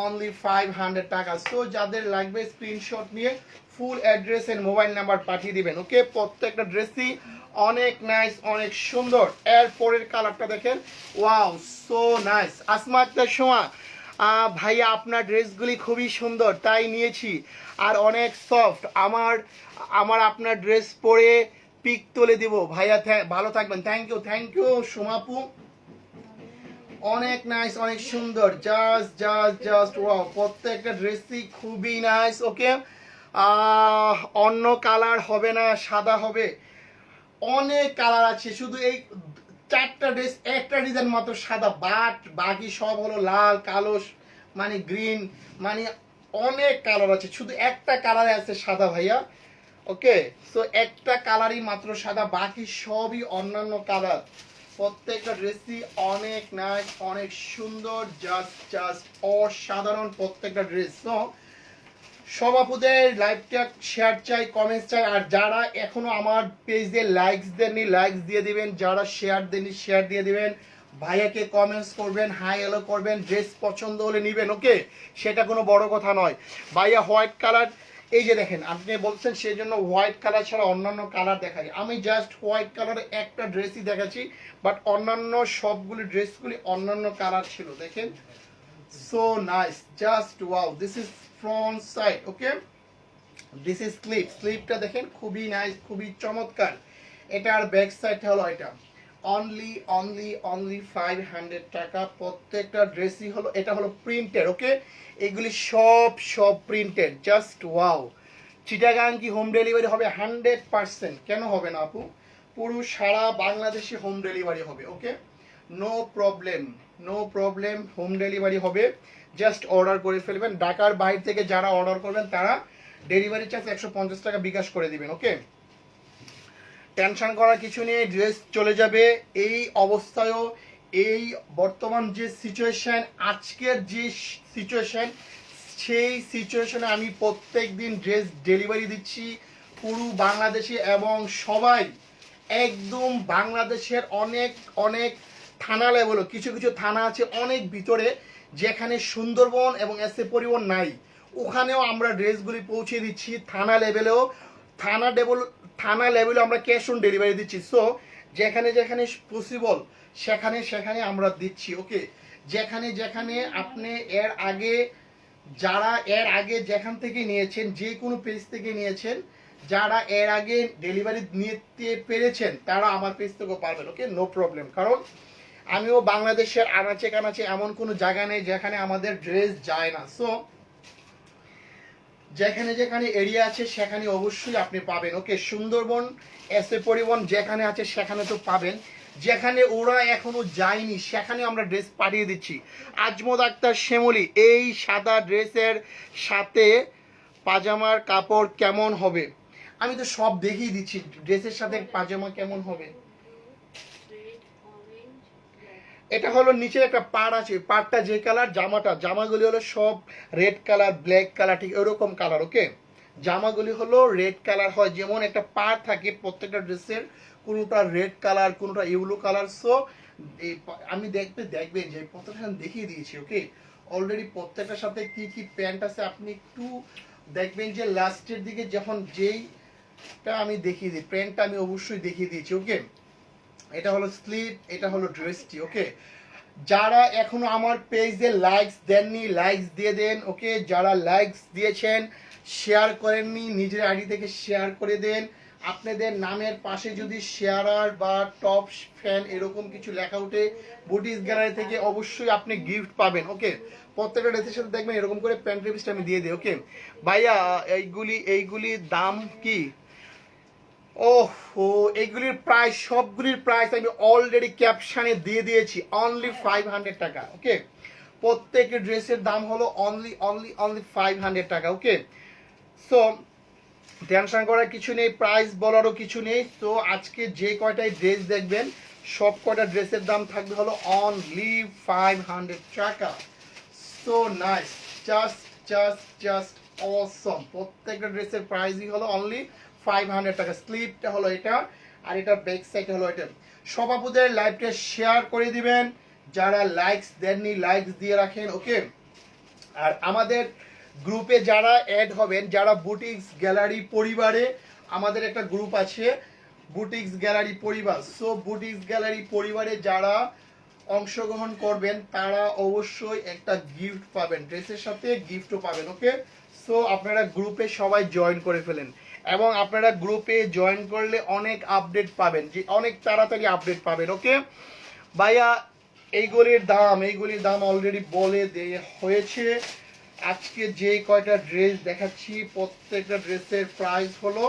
অনলি 500 টাকা। সো যাদের লাগবে স্ক্রিনশট নিয়ে full address and mobile number পাঠিয়ে দিবেন। ওকে, প্রত্যেকটা ড্রেসই অনেক নাইস, অনেক সুন্দর। এর পরের কালারটা দেখেন, wow, so nice. Asma Akter Soma, ভাইয়া আপনার ড্রেসগুলি খুবই সুন্দর তাই নিয়েছি, আর অনেক সফট। আমার আপনার ড্রেস পরে পিক তুলে দিব ভাইয়া, ভালো থাকবেন। থ্যাংক ইউ সোমাপু, অনেক নাইস, অনেক সুন্দর, জাস্ট ওয়াও, প্রত্যেকটা ড্রেসই খুবই নাইস। ওকে, অন্য কালার হবে না, সাদা হবে, অনেক কালার আছে, শুধু এই 4টা ড্রেস, একটা ডিজাইন মাত্র সাদা, বাট বাকি সব হলো লাল, কালো, মানে গ্রিন, মানে অনেক কালার আছে, শুধু একটা কালারে আছে সাদা ভাইয়া। ওকে, সো একটা কালারই মাত্র সাদা, বাকি সবই অন্যান্য কালার। প্রত্যেকটা ড্রেসই অনেক নাইস, অনেক সুন্দর, জাস্ট জাস্ট অসাধারণ প্রত্যেকটা ড্রেস। তো সব আপুদের লাইভটা শেয়ার চাই, কমেন্টস চাই, আর যারা এখনো আমার পেজে লাইকস দেননি লাইকস দিয়ে দিবেন, যারা শেয়ার দেননি শেয়ার দিয়ে দিবেন, ভাইয়াকে কমেন্টস করবেন, হাই হ্যালো করবেন, ড্রেস পছন্দ হলে নেবেন। ওকে, সেটা কোনো বড় কথা নয়। ভাইয়া হোয়াইট কালার, এই যে দেখেন আপনি বলছেন সেই জন্য হোয়াইট কালার ছাড়া অন্যান্য কালার দেখাই, আমি জাস্ট হোয়াইট কালারের একটা ড্রেসই দেখাচ্ছি, বাট অন্যান্য সবগুলি ড্রেসগুলি অন্যান্য কালার ছিল। দেখেন, so nice, just wow, this is front side. Okay, this is slip, স্লিপটা দেখেন খুবই নাইস, খুবই চমৎকার। এটার ব্যাক সাইডটা হলো এটা। অনলি অনলি অনলি 500 টাকা প্রত্যেকটা ড্রেসই হলো, এটা হলো প্রিন্টেড। ওকে, এগুলি সব প্রিন্টেড, জাস্ট ওয়াও। চিটাগাং কি হোম ডেলিভারি হবে? 100%। কেন হবে না আপু, পুরো সারা বাংলাদেশে হোম ডেলিভারি হবে। Okay, no problem, no problem, home delivery হবে। জাস্ট অর্ডার করে ফেলবেন। ঢাকার বাইরে থেকে যারা অর্ডার করবেন তারা ডেলিভারি চার্জ 150 টাকা বিকাশ করে দিবেন। ওকে, টেনশন করার কিছু নেই, ড্রেস চলে যাবে। এই অবস্থায়ও, এই বর্তমান যে সিচুয়েশন, আজকের যে সিচুয়েশন, সেই সিচুয়েশনে আমি প্রত্যেক দিন ড্রেস ডেলিভারি দিচ্ছি পুরো বাংলাদেশে, এবং সবাই একদম বাংলাদেশের অনেক অনেক থানা লেভেলও, কিছু কিছু থানা আছে অনেক ভিতরে, যেখানে সুন্দরবন এবং এসএ পরিবহন নাই, ওখানেও আমরা ড্রেসগুলি পৌঁছে দিচ্ছি। থানা লেভেলেও, থানা লেভেলে আমরা ক্যাশ অন ডেলিভারি দিচ্ছি। সো যেখানে যেখানে পসিবল সেখানে সেখানে আমরা দিচ্ছি। ওকে, যেখানে যেখানে আপনি এর আগে যেখান থেকে নিয়েছেন, যে কোনো পেজ থেকে নিয়েছেন, যারা এর আগে ডেলিভারি নিতে পেরেছেন তারা আমার পেজ থেকেও পারবেন। ওকে, নো প্রবলেম, কারণ আমিও বাংলাদেশের আনাচে কানাচে এমন কোনো জায়গা নেই যেখানে আমাদের ড্রেস যায় না। সো যেখানে যেখানে এরিয়া আছে সেখানে অবশ্যই আপনি পাবেন। ওকে, সুন্দরবন এসএ পরিবহন যেখানে আছে সেখানে তো পাবেন, যেখানে ওরা এখনো যায়নি সেখানে আমরা ড্রেস পাঠিয়ে দিচ্ছি। আজমত আক্তার শ্যামলী, এই সাদা ড্রেসের সাথে পাজামার কাপড় কেমন হবে? আমি তো সব দেখিয়ে দিচ্ছি, ড্রেসের সাথে পাজামা কেমন হবে। এটা হলো নিচে একটা পাড় আছে, পাড়টা যে কালার, জামাগুলি হলো সব রেড কালার, ব্ল্যাক কালার, ঠিক এরকম কালার। ওকে, জামাগুলি হলো রেড কালার হয়, যেমন একটা পাড় থাকে প্রত্যেকটা ড্রেসের, কোনোটা রেড কালার, কোনোটা ইয়েলো কালার। সো আমি দেখবেন যে প্রত্যেকটা দেখিয়ে দিয়েছি। ওকে, অলরেডি প্রত্যেকটার সাথে কি কি প্যান্ট আছে আপনি একটু দেখবেন, যে লাস্টের দিকে যখন যেইটা আমি দেখিয়ে দিই, প্যান্টটা আমি অবশ্যই দেখিয়ে দিয়েছি। ওকে, এটা হলো স্লিপ, এটা হলো ড্রেসটি। ওকে, যারা এখনো আমার পেজে লাইকস দেননি লাইকস দিয়ে দেন। ওকে, যারা লাইকস দিয়েছেন শেয়ার করেননি, নিজের আইডি থেকে শেয়ার করে দেন। আপনাদের নামের পাশে যদি শেয়ারার বা টপ ফ্যান এরকম কিছু লেখা উঠে বুটিস গ্যালারি থেকে, অবশ্যই আপনি গিফট পাবেন। ওকে, প্রত্যেকটা ড্রেসের সাথে দেখবেন এরকম করে প্যান্ট রিভিসটা আমি দিয়ে দিই। ওকে ভাইয়া, এইগুলি দাম কি? ওহো, এগুলির প্রাইস, সবগুলির প্রাইস আমি অলরেডি ক্যাপশনে দিয়ে দিয়েছি, অনলি 500 টাকা। ওকে, প্রত্যেকের ড্রেসের দাম হলো অনলি অনলি অনলি 500 টাকা। ওকে, সো টেনশন করার কিছু নেই, প্রাইস বলারও কিছু নেই। তো আজকে যে কয়টাই ড্রেস দেখবেন সব কয়টা ড্রেসের দাম থাকবে হলো অনলি 500 টাকা। So nice, just just just অসম। প্রত্যেকটা ড্রেসের প্রাইসই হলো অনলি 500 টাকা। স্লিপটা হলো এটা, আর এটা ব্যাক সাইড হলো এটা। সব আপুদের লাইভটা শেয়ার করে দিবেন, যারা লাইকস দেননি লাইকস দিয়ে রাখেন। ওকে, আর আমাদের গ্রুপে যারা অ্যাড হবেন, যারা বুটিক্স গ্যালারি পরিবারে, আমাদের একটা গ্রুপ আছে বুটিক্স গ্যালারি পরিবার। সো বুটিক্স গ্যালারি পরিবারে যারা অংশগ্রহণ করবেন তারা অবশ্যই একটা গিফট পাবেন, ড্রেসের সাথে গিফটও পাবেন। ওকে, সো আপনারা গ্রুপে সবাই জয়েন করে ফেলেন, এবং আপনারা গ্রুপে জয়েন করলে অনেক আপডেট পাবেন, যে অনেক তাড়াতাড়ি আপডেট পাবেন। ওকে ভাইয়া, এইগুলির দাম অলরেডি বলে দেওয়া হয়েছে। আজকে যে কয়টা ড্রেস দেখাচ্ছি প্রত্যেকটা ড্রেসের প্রাইস হলো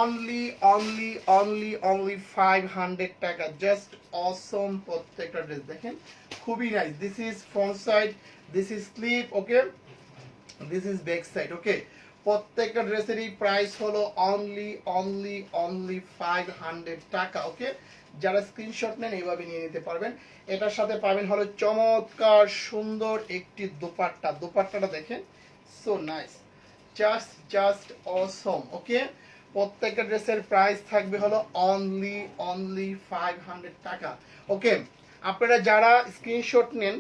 অনলি অনলি অনলি অনলি 500 টাকা। জাস্ট অসম, প্রত্যেকটা ড্রেস দেখেন খুবই nice. This is front side, this is slip. Okay, this is back side. Okay, প্রত্যেকটা ড্রেসেরই প্রাইস হলো অনলি অনলি অনলি 500 টাকা। ওকে, যারা স্ক্রিনশট নেন এইভাবে নিয়ে নিতে পারবেন। এটার সাথে পাবেন হলো চমৎকার সুন্দর একটি দোপাট্টা। দোপাট্টাটা দেখেন, so nice, just just awesome. Okay, প্রত্যেকটা ড্রেসের প্রাইস থাকবে হলো অনলি অনলি 500 টাকা। ওকে, আপনারা যারা স্ক্রিনশট নেন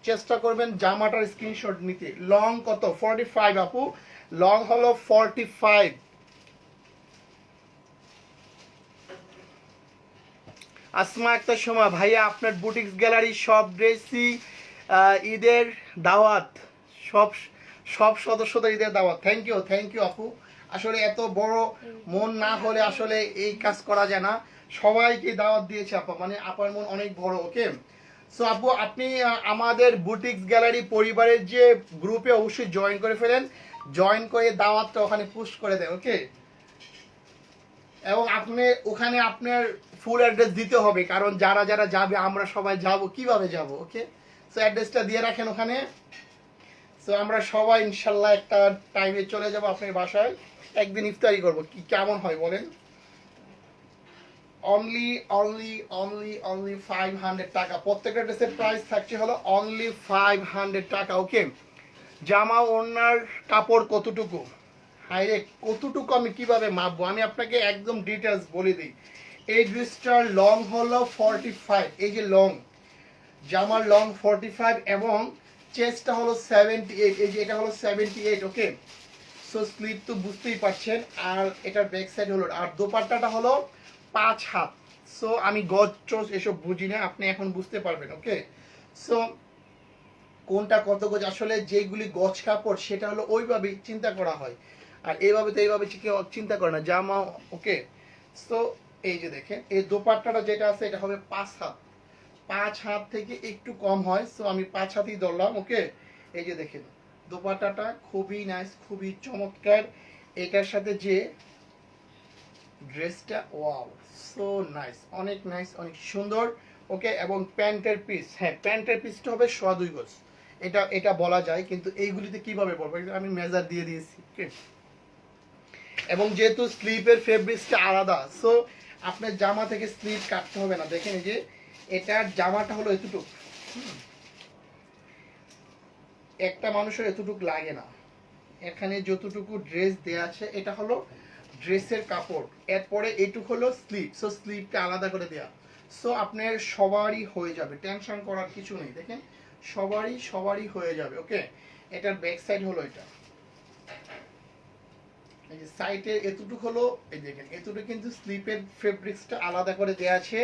চেষ্টা করবেন জামাটার স্ক্রিনশট নিতে। লং কত? 45 আপু, লং হলো 45। আসমা একটা সময় ভাইয়া আপনার বুটিক্স গ্যালারি সব ড্রেসই ঈদের দাওয়াত, সব সব সদস্যদের ঈদের দাওয়াত। থ্যাংক ইউ আপু। আসলে এত বড় মন না হলে আসলে এই কাজ করা যায় না। সবাইকে দাওয়াত দিয়েছে আপা, মানে আপার মন অনেক বড়। ওকে, সো আপু আপনি আমাদের বুটিক্স গ্যালারি পরিবারের যে গ্রুপে অবশ্যই জয়েন করে ফেলেন, জয়েন করে দাওয়াতটা ওখানে পুশ করে দেন। ওকে, এবং আপনি ওখানে আপনার ফুল অ্যাড্রেস দিতে হবে, কারণ যারা যারা যাবে আমরা সবাই যাব, কিভাবে যাব। ওকে, সো অ্যাড্রেসটা দিয়ে রাখেন ওখানে। সো আমরা সবাই ইনশাল্লাহ একটা টাইমে চলে যাব আপনার বাসায়, একদিন ইফতারি করব। কি কেমন হয় বলেন? অনলি অনলি অনলি অনলি 500 টাকা। প্রত্যেকটা ড্রেসের প্রাইস থাকছে হলো অনলি 500 টাকা। ওকে, জামা ওড়নার কাপড় কতটুকু? হাইরে, কতটুকু আমি কিভাবে মাপবো? আমি আপনাকে একদম ডিটেলস বলে দিই। এই ড্রেসটার লং হলো 45, এই যে লং, জামার লং 45 এবং চেস্টটা হলো 78, এই যে এটা হলো 78। ওকে, সো স্লিপ তো বুঝতেই পারছেন, আর এটার ব্যাক সাইড হলো, আর দোপাট্টাটা হলো 5 হাত। সো আমি গজ টজ এসব বুঝি না, আপনি এখন বুঝতে পারবেন। ওকে, সো কোনটা কত গজ, আসলে যেগুলি গজ কাপড় সেটা হলো ওইভাবেই চিন্তা করা হয়, আর এইভাবে তো এইভাবে কেউ চিন্তা করে না জামা। ওকে, সো এই যে দেখেন এই দোপাট্টাটা যেটা আছে এটা হবে 5 হাত, 5 হাত থেকে একটু কম হয়, সো আমি 5 হাতই ধরলাম। ওকে, এই যে দেখেন দোপাট্টাটা খুবই নাইস, খুবই চমৎকার। এটার সাথে যে ড্রেসটা, ওয়াও, সো নাইস, অনেক নাইস, অনেক সুন্দর। ওকে, এবং প্যান্টের পিস, হ্যাঁ প্যান্টের পিসটা হবে 2.5 গজ, এটা এটা বলা যায়, কিন্তু এইগুলিতে কিভাবে বলবো, এটা আমি মেজার দিয়ে দিয়েছি। ওকে, এবং যেহেতু স্লিপের ফেব্রিক্সটা আলাদা, সো আপনার জামা থেকে স্লিপ কাটতে হবে না। দেখেন এই যে এটার জামাটা হলো এতটুক, একটা মানুষের এতটুক লাগে না। এখানে যতটুকু ড্রেস দেয়া আছে এটা হলো ড্রেসের কাপড়, এরপরে এটুক হলো স্লিপ, সো স্লিপটা আলাদা করে দেয়া। সো আপনার সবারই হয়ে যাবে, টেনশন করার কিছু নেই। দেখেন সবারই সবারই হয়ে যাবে। ওকে, এটার ব্যাক সাইড হলো এটা, এই যে সাইডে এতটুক হলো, এই দেখেন এতটুকু কিন্তু স্লিপের ফেব্রিক্সটা আলাদা করে দেয়া আছে।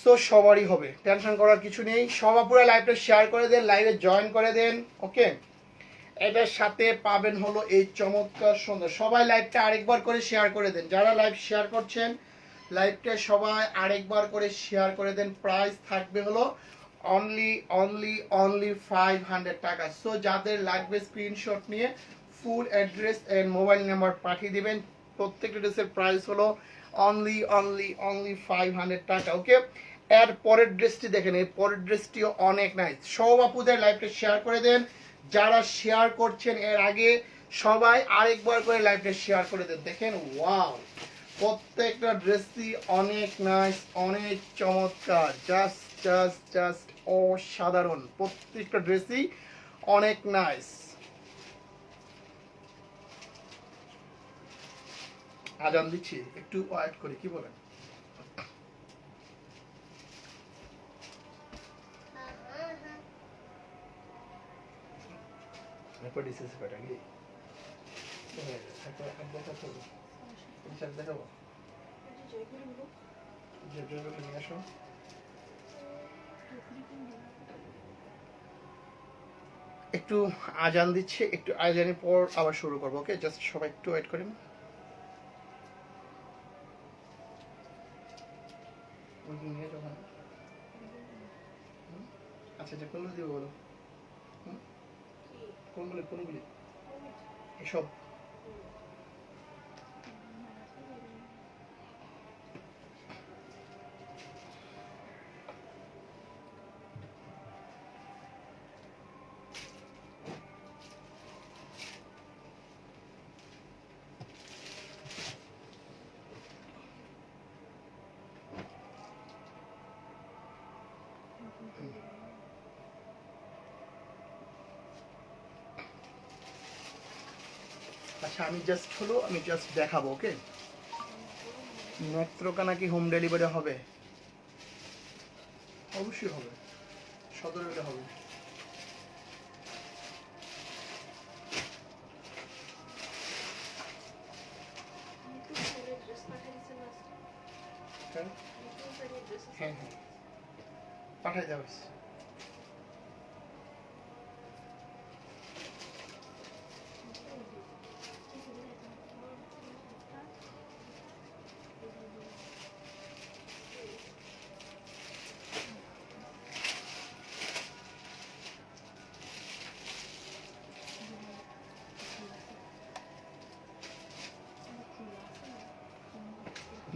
সো সবারই হবে, টেনশন করার কিছু নেই। সবাই পুরো লাইভটা শেয়ার করে দেন, লাইভে জয়েন করে দেন। ওকে, এটার সাথে পাবেন হলো এই চমৎকার সুন্দর, সবাই লাইভটা আরেকবার করে শেয়ার করে দেন, যারা লাইভ শেয়ার করছেন লাইভটা সবাই আরেকবার করে শেয়ার করে দেন। প্রাইস থাকবে হলো অনলি অনলি অনলি 500 টাকা। সো যাদের লাগবে স্ক্রিনশট নিয়ে full address and mobile number পাঠিয়ে দিবেন। প্রত্যেকটা ড্রেসের প্রাইস হলো অনলি অনলি অনলি 500 টাকা। ওকে, এর পরের ড্রেসটি দেখেন, এই পরের ড্রেসটিও অনেক নাইস। সব আপুদের লাইভটা শেয়ার করে দেন, যারা শেয়ার করছেন এর আগে সবাই আরেকবার করে লাইভটা শেয়ার করে দেন। দেখেন ওয়াও, প্রত্যেকটা ড্রেসই অনেক নাইস, অনেক চমৎকার, জাস্ট জাস্ট জাস্ট অসাধারণ, প্রত্যেকটা ড্রেসই অনেক নাইস। আজান দিচ্ছি, একটু ওয়েট করি, কি বলেন? এরপর ডিসেস কটা কি দেখাবো, নিয়ে আসো। একটু আজান দিচ্ছে, একটু আজানের পর আবার শুরু করবো। ওকে, জাস্ট সবাই একটু ওয়েট করেন। আচ্ছা আচ্ছা, কোনগুলো দিব বলো, কোনগুলি কোনগুলি এসব? আচ্ছা আমি জাস্ট দেখাবো, ওকে। নেত্রকোনা কি হোম ডেলিভারি হবে? অবশ্যই হবে, সদরে হবে। হ্যাঁ হ্যাঁ হ্যাঁ, পাঠাই দেওয়া হয়েছে।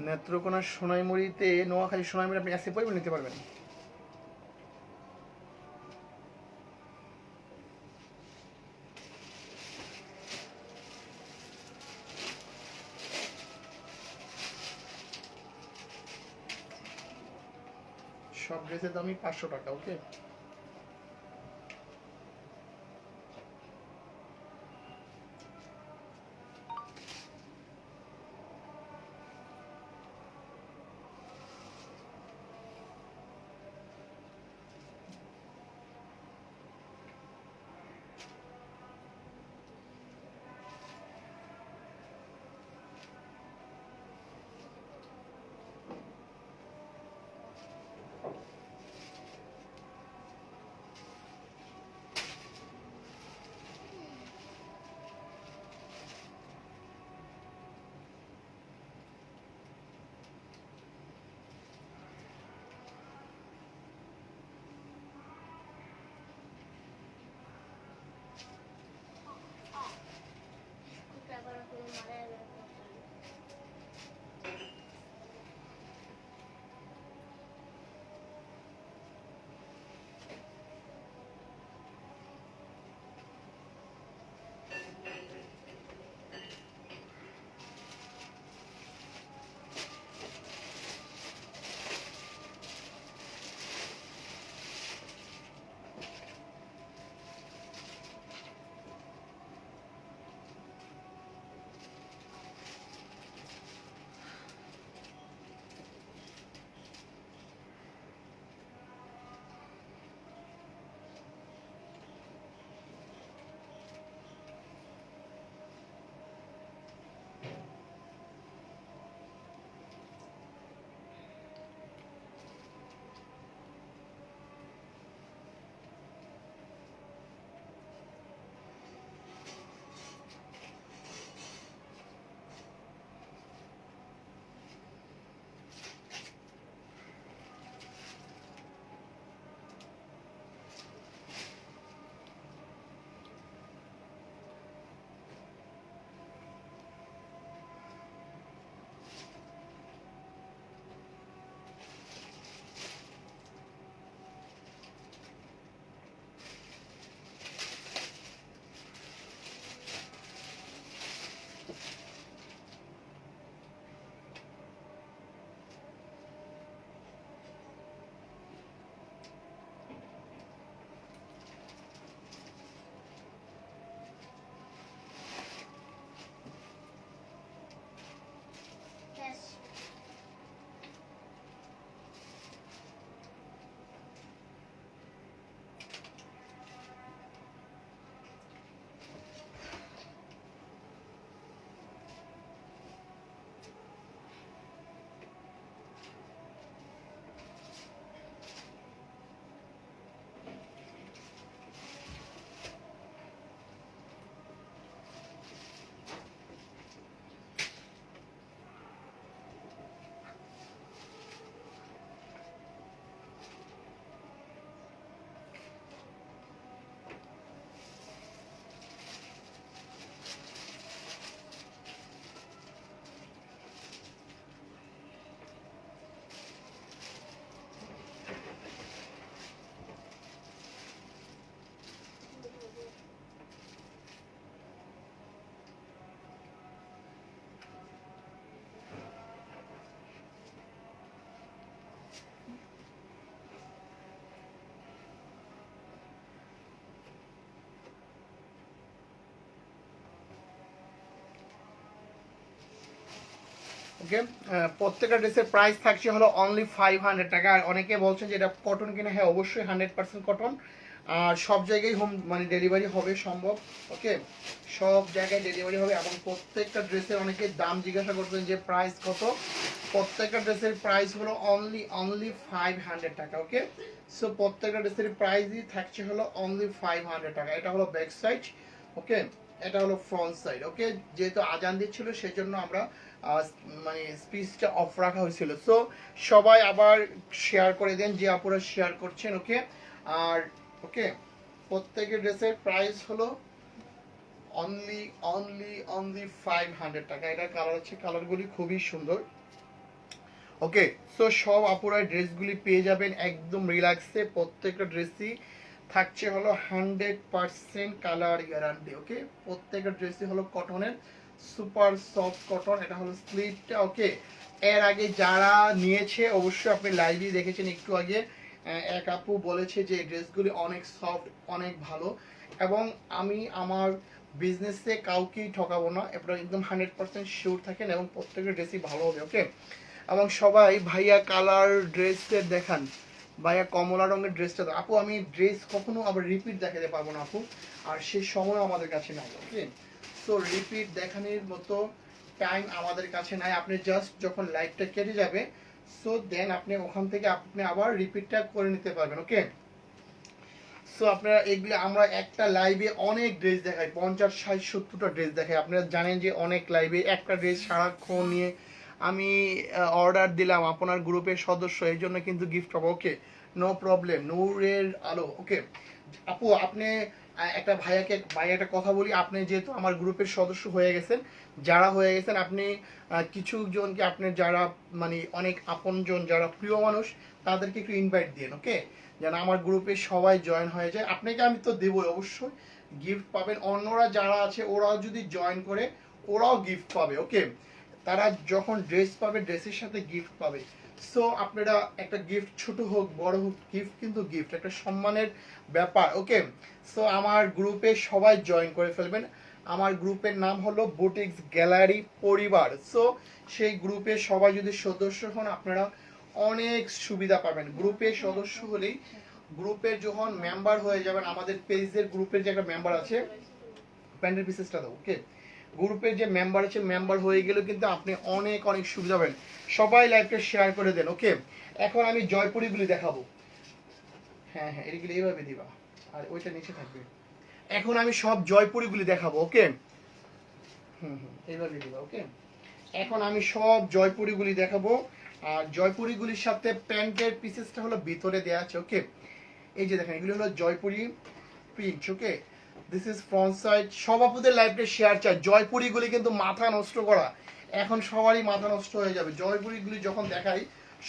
নেত্রকোনা সোনাইমুড়িতে, নোয়াখালী সোনাইমুড়ি আপনি এসে পরিমাণ নিতে পারবেন। সব ড্রেসের দামই 500 টাকা, ওকে। ওকে, প্রত্যেকটা ড্রেসের প্রাইস থাকছে হলো অনলি 500 টাকা। আর অনেকে বলছেন যে এটা কটন কিনা, হ্যাঁ অবশ্যই 100% কটন। আর সব জায়গায় হোম মানে ডেলিভারি হবে সম্ভব। ওকে, সব জায়গায় ডেলিভারি হবে এবং প্রত্যেকটা ড্রেসের অনেকে দাম জিজ্ঞাসা করছেন যে প্রাইস কত। প্রত্যেকটা ড্রেসের প্রাইস হলো অনলি 500 টাকা। ওকে, সো প্রত্যেকটা ড্রেসের প্রাইসই থাকছে হলো অনলি 500 টাকা। এটা হলো ব্যাক সাইড। ওকে, এটা হলো ফ্রন্ট সাইড। ওকে, যেহেতু আজান দিচ্ছিল সেই জন্য আমরা মানে স্পিচটা অফ রাখা হয়েছিল। সো সবাই আবার শেয়ার করে দেন যে আপনারা শেয়ার করছেন। ওকে, আর ওকে, প্রত্যেকের ড্রেসের প্রাইস হলো অনলি 500 টাকা। এটা কালার হচ্ছে, কালারগুলি খুবই সুন্দর। ওকে, সো সব আপুরা ড্রেসগুলি পেয়ে যাবেন একদম রিল্যাক্সে। প্রত্যেকটা ড্রেসই থাকছে হলো 100% কালার গ্যারান্টি। ওকে, প্রত্যেকটা ড্রেসই হলো কটনের, সুপার সফট কটন। এটা হলো স্লিপটা। ওকে, এর আগে যারা নিয়েছে অবশ্যই আপনি লাইভে দেখেছেন একটু আগে, এক আপু বলেছে যে এই ড্রেসগুলি অনেক সফট, অনেক ভালো। এবং আমি আমার বিজনেসে কাউকেই ঠকাবো না, আপনারা একদম 100% শিওর থাকেন এবং প্রত্যেকটা ড্রেসই ভালো হবে। ওকে, এবং সবাই ভাইয়া কালার ড্রেসের দেখান, ভাইয়া কমলা রঙের ড্রেসটা দাও। আপু আমি ড্রেস কখনো আবার রিপিট দেখাতে পারবো না আপু, আর সেই সময় আমাদের কাছে নাই। ওকে, সো রিপিট দেখানোর মতো টাইম আমাদের কাছে নাই। আপনি জাস্ট যখন লাইভটা কেটে যাবে, সো দেন আপনি ওখান থেকে আপনি আবার রিপিটটা করে নিতে পারবেন। ওকে, সো আপনারা এগুলো, আমরা একটা লাইভে অনেক ড্রেস দেখাই, 50, 60, 70টা ড্রেস দেখাই। আপনারা জানেন যে অনেক লাইভে একটা ড্রেস সারাক্ষণ নিয়ে আমি অর্ডার দিলাম আপনার গ্রুপের সদস্য, এই জন্য কিন্তু গিফট পাবো। ওকে, নো প্রবলেম, নূরের আলো। ওকে আপু, আপনি একটা ভাইয়া একটা কথা বলি, আপনি যেহেতু আমার গ্রুপের সদস্য হয়ে গেছেন, যারা হয়ে গেছেন আপনি কিছু জনকে, আপনি যারা মানে অনেক আপনজন, যারা প্রিয় মানুষ, তাদেরকে একটু ইনভাইট দিন। ওকে, যেন আমার গ্রুপে সবাই জয়েন হয়ে যায়। আপনাকে আমি তো দেবই, অবশ্যই গিফট পাবেন। অন্যরা যারা আছে ওরাও যদি জয়েন করে ওরাও গিফট পাবে। ওকে, তারা যখন ড্রেস পাবে ড্রেসের সাথে গিফট পাবে। সো আপনারা একটা গিফট, ছোট হোক বড় হোক, গিফট কিন্তু গিফট, একটা সম্মানের ব্যাপার। ওকে, সো আমার গ্রুপে সবাই জয়েন করে ফেলবেন। আমার গ্রুপের নাম হলো বুটিক্স গ্যালারি পরিবার। সো সেই গ্রুপে সবাই যদি সদস্য হন আপনারা অনেক সুবিধা পাবেন। গ্রুপে সদস্য হলেই, গ্রুপের যখন মেম্বার হয়ে যাবেন, আমাদের পেজের গ্রুপের যে একটা মেম্বার আছে, প্যান্ডেল পিসেসটা দাও। ওকে, গ্রুপের যে মেম্বার আছে, মেম্বার হয়ে গেলেও কিন্তু আপনি অনেক অনেক সুবিধা পাবেন। সবাই লাইভটা শেয়ার করে দেন। ওকে, এখন আমি জয়পুরিগুলি দেখাবো। হ্যাঁ হ্যাঁ, এগুলো এইভাবে দিবা, আর ওইটা নিচে থাকবে। এখন আমি সব জয়পুরিগুলি দেখাবো। ওকে, এইভাবে দিবা। ওকে, এখন আমি সব জয়পুরিগুলি দেখাবো। আর জয়পুরিগুলির সাথে প্যান্টের পিসেসটা হলো ভিতরে দেওয়া আছে। ওকে, এই যে দেখেন এগুলো হলো Jaipuri print. Okay, this is front side. সব আপুদের লাইভটা শেয়ার চাই। জয়পুরিগুলি কিন্তু মাথা নষ্ট করা, এখন সবারই মাথা নষ্ট হয়ে যাবে। জয়পুরিগুলি যখন দেখাই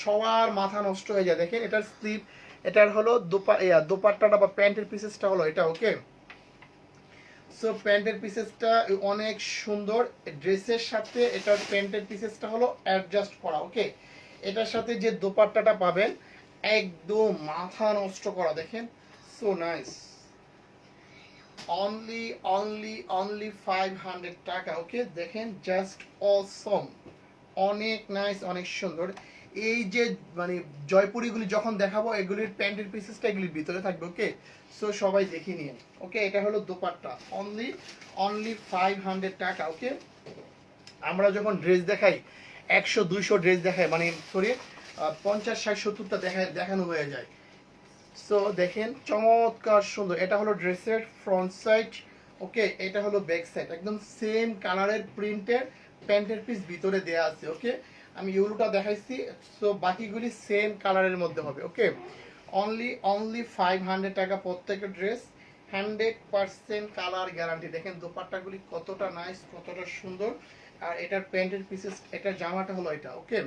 সবার মাথা নষ্ট হয়ে যায়। দেখেন এটার স্লিপ, এটার হলো দোপাট্টাটা বা প্যান্টের পিসেসটা হলো এটা। ওকে, সো প্যান্টের পিসেসটা অনেক সুন্দর। ড্রেসের সাথে এটার প্যান্টের পিসেসটা হলো অ্যাডজাস্ট করা। ওকে, এটার সাথে যে দোপাট্টাটা পাবেন একদম মাথা নষ্ট করা। দেখেন, সো নাইস। অনলি 500 টাকা। ওকে, দেখেন জাস্ট অসম, অনেক নাইস, অনেক সুন্দর। এই যে মানে জয়পুরিগুলি যখন দেখাবো এগুলির প্যান্টের পিসেসটা এগুলির ভিতরে থাকবে। ওকে, সো সবাই দেখে নিন। ওকে, এটা হলো দোপাট্টা, অনলি 500 টাকা। ওকে, আমরা যখন ড্রেস দেখাই 100, 200 ড্রেস দেখাই, মানে সরি 50, 60, 70টা দেখানো হয়ে যায়। সো দেখেন চমৎকার সুন্দর। এটা হলো ড্রেসের ফ্রন্ট সাইড। ওকে, এটা হলো ব্যাক সাইড, একদম সেম কালারের প্রিন্টের প্যান্টের পিস ভিতরে দেয়া আছে। ওকে, আমি ইউলোটা দেখাইছি, সো বাকিগুলি সেম কালারের মধ্যে হবে। ওকে, অনলি 500 টাকা প্রত্যেকের ড্রেস, 100% কালার গ্যারান্টি। দেখেন দোপাট্টাগুলি কতটা নাইস, কতটা সুন্দর। আর এটার প্যান্টের পিসেস, এটার জামাটা হলো এটা। ওকে,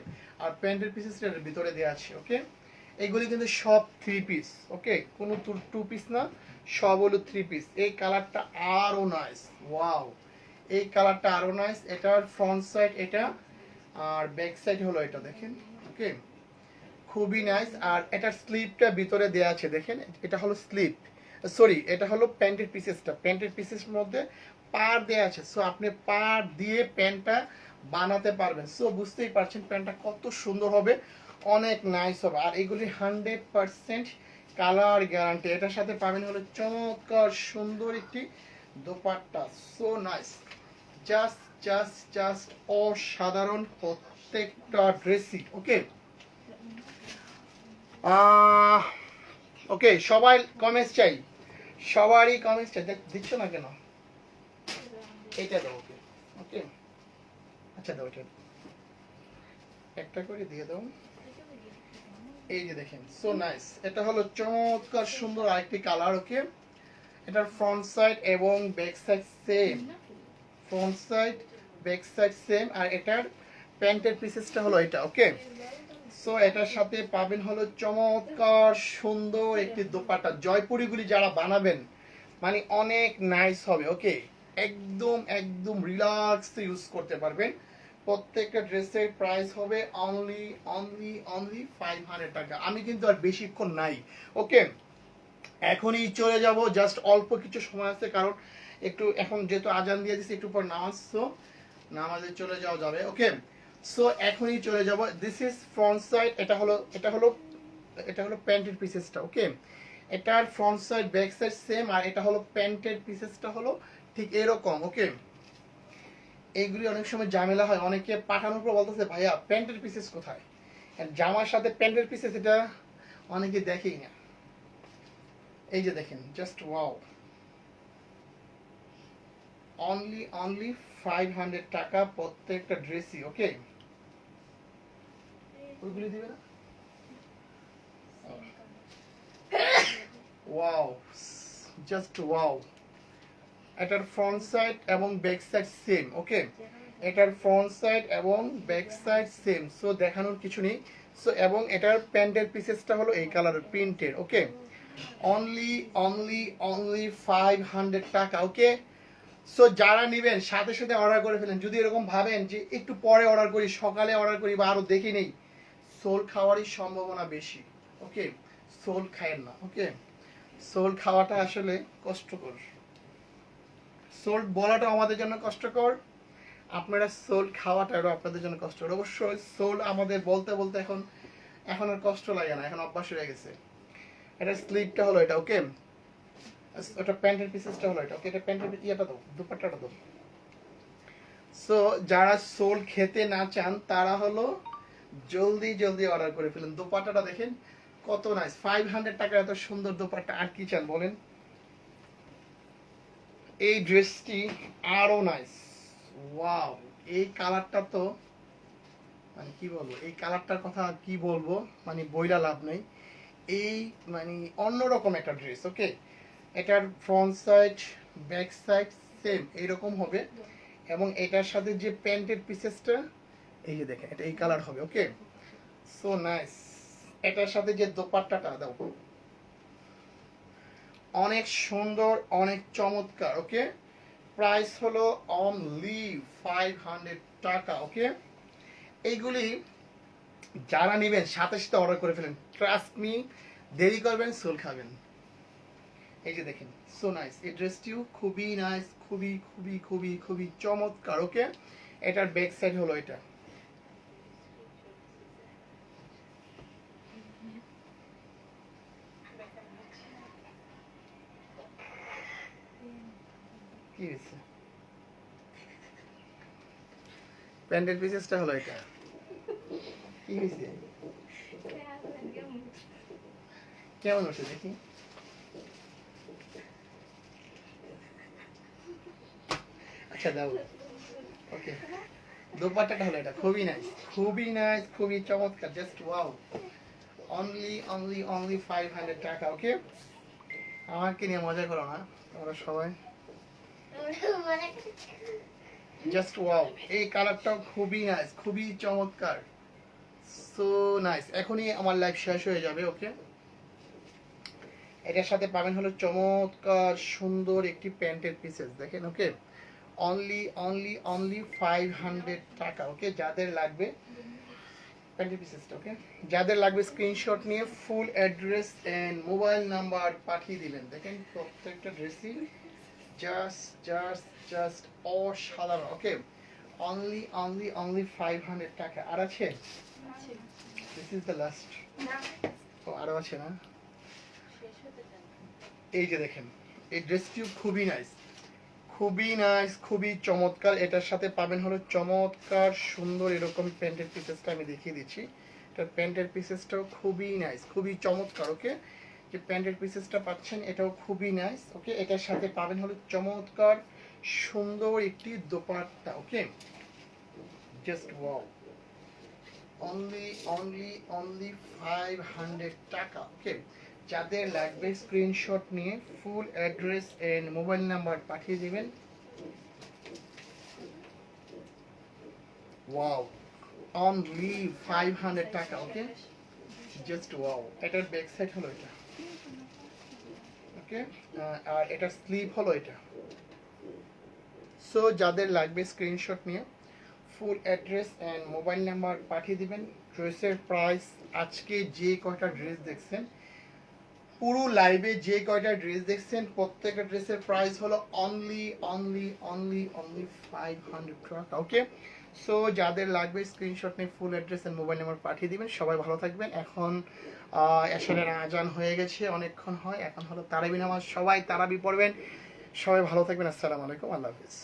আর প্যান্টের পিসেসটা ভিতরে দেওয়া আছে। ওকে, এইগুলি কিন্তু সব 3 পিস। ওকে, কোনো 2 পিস না, সব হলো 3 পিস। এই কালারটা আরো নাইস, ওয়াও, এই কালারটা আরো নাইস। এটার ফ্রন্ট সাইড এটা, আর ব্যাক সাইড হলো এটা। দেখেন, ওকে, খুবই নাইস। আর এটার স্লিপটা ভিতরে দেয়া আছে। দেখেন এটা হলো স্লিপ, সরি এটা হলো প্যান্টের পিসেসটা। প্যান্টের পিসের মধ্যে পার দেয়া আছে, সো আপনি পার দিয়ে প্যান্টটা বানাতে পারবেন। সো বুঝতেই পারছেন প্যান্টটা কত সুন্দর হবে, অনেক নাইস হবে। আর এগুলি 100% কালার গ্যারান্টি। এটার সাথে পাবেন হলো চমৎকার সুন্দর একটি dupatta. So nice, just just just অসাধারণ প্রত্যেকটা ড্রেসই। ওকে ওকে, সবাই কমেন্টস চাই, সবারই কমেন্টস চাই। দিচ্ছ না কেন? এইটা দাও। ওকে ওকে, আচ্ছা দাও, এটা একটা করে দিয়ে দাও। এই যে দেখেন, সো নাইস, এটা হলো চমৎকার সুন্দর আরেকটি কালার। ওকে, এটার ফ্রন্ট সাইড এবং back side same, front side back side same. আর এটার প্যান্টের পিসেসটা হলো এটা। ওকে, সো এটার সাথে পাবেন হলো চমৎকার সুন্দর একটি দোপাট্টা। জয়পুরিগুলি যারা বানাবেন মানে অনেক নাইস হবে। ওকে, একদম একদম রিল্যাক্স ইউজ করতে পারবেন। প্রত্যেকটা ড্রেসের প্রাইস হবে অনলি অনলি অনলি 500 টাকা। আমি কিন্তু আর বেশিক্ষণ নাই। ওকে, এখনই চলে যাব, জাস্ট অল্প কিছু সময় আছে, কারণ একটু এখন যেহেতু আজান দিয়ে দিচ্ছি, একটু পর নামাজ, তো নামাজে চলে যাওয়া যাবে। ওকে, সো এখনই চলে যাব। দিস ইজ ফ্রন্ট সাইড, এটা হলো প্যান্টের পিসেসটা। ওকে, এটার front side back side same, আর এটা হলো প্যান্টের পিসেসটা হলো ঠিক এরকম। ওকে, এইগুলি অনেক সময় ঝামেলা হয়, অনেকে পাঠানোর পর বলতেছে ভাইয়া প্যান্টের পিসেস কোথায়, জামার সাথে প্যান্টের পিসেস, এটা অনেকে দেখেই না। এই যে দেখেন, জাস্ট ওয়াও, অনলি অনলি 500 টাকা প্রত্যেকটা ড্রেসই। ওকে, ওইগুলি দিবে না? Wow, just wow. এটার ফ্রন্ট সাইড এবং ব্যাক সাইড সেম। ওকে, এটার ফ্রন্ট সাইড এবং ব্যাক সাইড সেম, সো দেখানোর কিছু নেই। সো এবং এটার প্যান্টের পিসেসটা হলো এই কালারের প্রিন্টের। ওকে, অনলি অনলি অনলি 500 টাকা। ওকে, সো যারা নেবেন সাথে সাথে অর্ডার করে ফেলেন। যদি এরকম ভাবেন যে একটু পরে অর্ডার করি, সকালে অর্ডার করি বা আরো দেখি নেই, সোল খাওয়ারই সম্ভাবনা বেশি। ওকে, সোল খায়েন না। ওকে, সোল খাওয়াটা আসলে কষ্টকর, সোল বলাটা আমাদের জন্য কষ্টকর, আপনারা সোল খাওয়াটাও আপনাদের জন্য কষ্টকর। অবশ্যই সোল আমাদের বলতে বলতে এখন এখন আর কষ্ট লাগে না, এখন অভ্যাস হয়ে গেছে। এটা স্লিপটা হলো এটা। ওকে, ওটা প্যান্টের পিসেসটা হলো এটা। ওকে, এটা প্যান্টের ইয়েটা দাও, দুপাট্টাটা দাও। সো যারা সোল খেতে না চান তারা হলো জলদি জলদি অর্ডার করে ফেলেন। দোপাট্টাটা দেখেন কত নাইস, 500 টাকার এত সুন্দর দোপাট্টা আর কি চান বলেন। এই ড্রেসটি আরো নাইস, ওয়াও। এই কালারটা তো মানে কি বলবো, এই কালারটার কথা কি বলবো, মানে বইলা লাভ নেই। এই মানে অন্যরকম একটা ড্রেস। ওকে, এটার front side back side same এইরকম হবে, এবং এটার সাথে যে প্যান্টের পিসেসটা এই যে দেখেন, এটা এই কালার হবে। ওকে, সো নাইস। এটার সাথে যে দোপাট্টাটা দাও, অনেক সুন্দর, অনেক চমৎকার। ওকে, প্রাইস হলো অনলি 500 টাকা। ওকে, এইগুলি যারা নেবেন সাথে সাথে অর্ডার করে ফেলেন, ট্রাস্ট মি, দেরি করবেন সোল খাবেন। এই যে দেখেন, সো নাইস, এই ড্রেসটিও খুবই নাইস, খুবই খুবই খুবই খুবই চমৎকার। ওকে, এটার ব্যাক সাইড হলো এটা। কি হয়েছে, প্যান্টের পিসেসটা হলো এটা। কি হয়েছে, কেমন হচ্ছে দেখি। আচ্ছা দাও। ওকে, দোপাট্টাটা হলো এটা, খুবই নাইস, খুবই নাইস, খুবই চমৎকার, just wow. Only only only 500 টাকা। ওকে, আমাকে নিয়ে মজা করো না তোমরা সবাই, জাস্ট ওয়াও। এই কালারটাও খুবই নাইস, খুবই চমৎকার, সো নাইস। এখনই আমার লাইফ শেষ হয়ে যাবে। ওকে, এটার সাথে পাবেন হলো চমৎকার সুন্দর একটি প্যান্টের পিসেস দেখেন। ওকে, অনলি অনলি অনলি 500 টাকা। ওকে, যাদের লাগবে প্যান্টের পিসেসটা, ওকে, যাদের লাগবে স্ক্রিনশট নিয়ে full address and mobile number পাঠিয়ে দিবেন। দেখেন প্রত্যেকটা ড্রেসই জাস্ট জাস্ট জাস্ট অসাধারণ। ওকে, অনলি 500 টাকা। আর আছে? This is the last. ও আরো আছে না? এই যে দেখেন, এই ড্রেসটিও খুবই নাইস, খুবই নাইস, খুবই চমৎকার। এটার সাথে পাবেন হলো চমৎকার সুন্দর এরকম প্যান্টের পিসেসটা আমি দেখিয়ে দিচ্ছি। এটার প্যান্টের পিসেসটাও খুবই নাইস, খুবই চমৎকার। ওকে, যে প্যান্টের পিসেসটা পাচ্ছেন এটাও খুবই নাইস। ওকে, এটার সাথে পাবেন হলো চমৎকার সুন্দর একটি dupatta. Okay, just wow, only 500 টাকা। ওকে, যাদের লাগবে স্ক্রিনশট নিয়ে full address and mobile number পাঠিয়ে দিবেন। ওয়াও, অনলি 500 টাকা। Okay, just wow. এটার ব্যাক সাইড হলো এটা। ওকে, আর এটার স্লিভ হলো এটা। সো যাদের লাগবে স্ক্রিনশট নিয়ে full address and mobile number পাঠিয়ে দিবেন। ড্রেসের প্রাইস, আজকে যে কয়টা ড্রেস দেখছেন, পুরো লাইভে যে কয়টা ড্রেস দেখছেন, প্রত্যেকটা ড্রেসের প্রাইস হলো অনলি 500 টাকা। ওকে, সো যাদের লাগবে স্ক্রিনশট নিয়ে full address and mobile number পাঠিয়ে দিবেন। সবাই ভালো থাকবেন। এখন এশারের আজান হয়ে গেছে, অনেকক্ষণ হয়, এখন হলো তারাবি নামাজ, সবাই তারাবি পড়বেন। সবাই ভালো থাকবেন। আসসালামু আলাইকুম, আল্লাহ হাফিজ।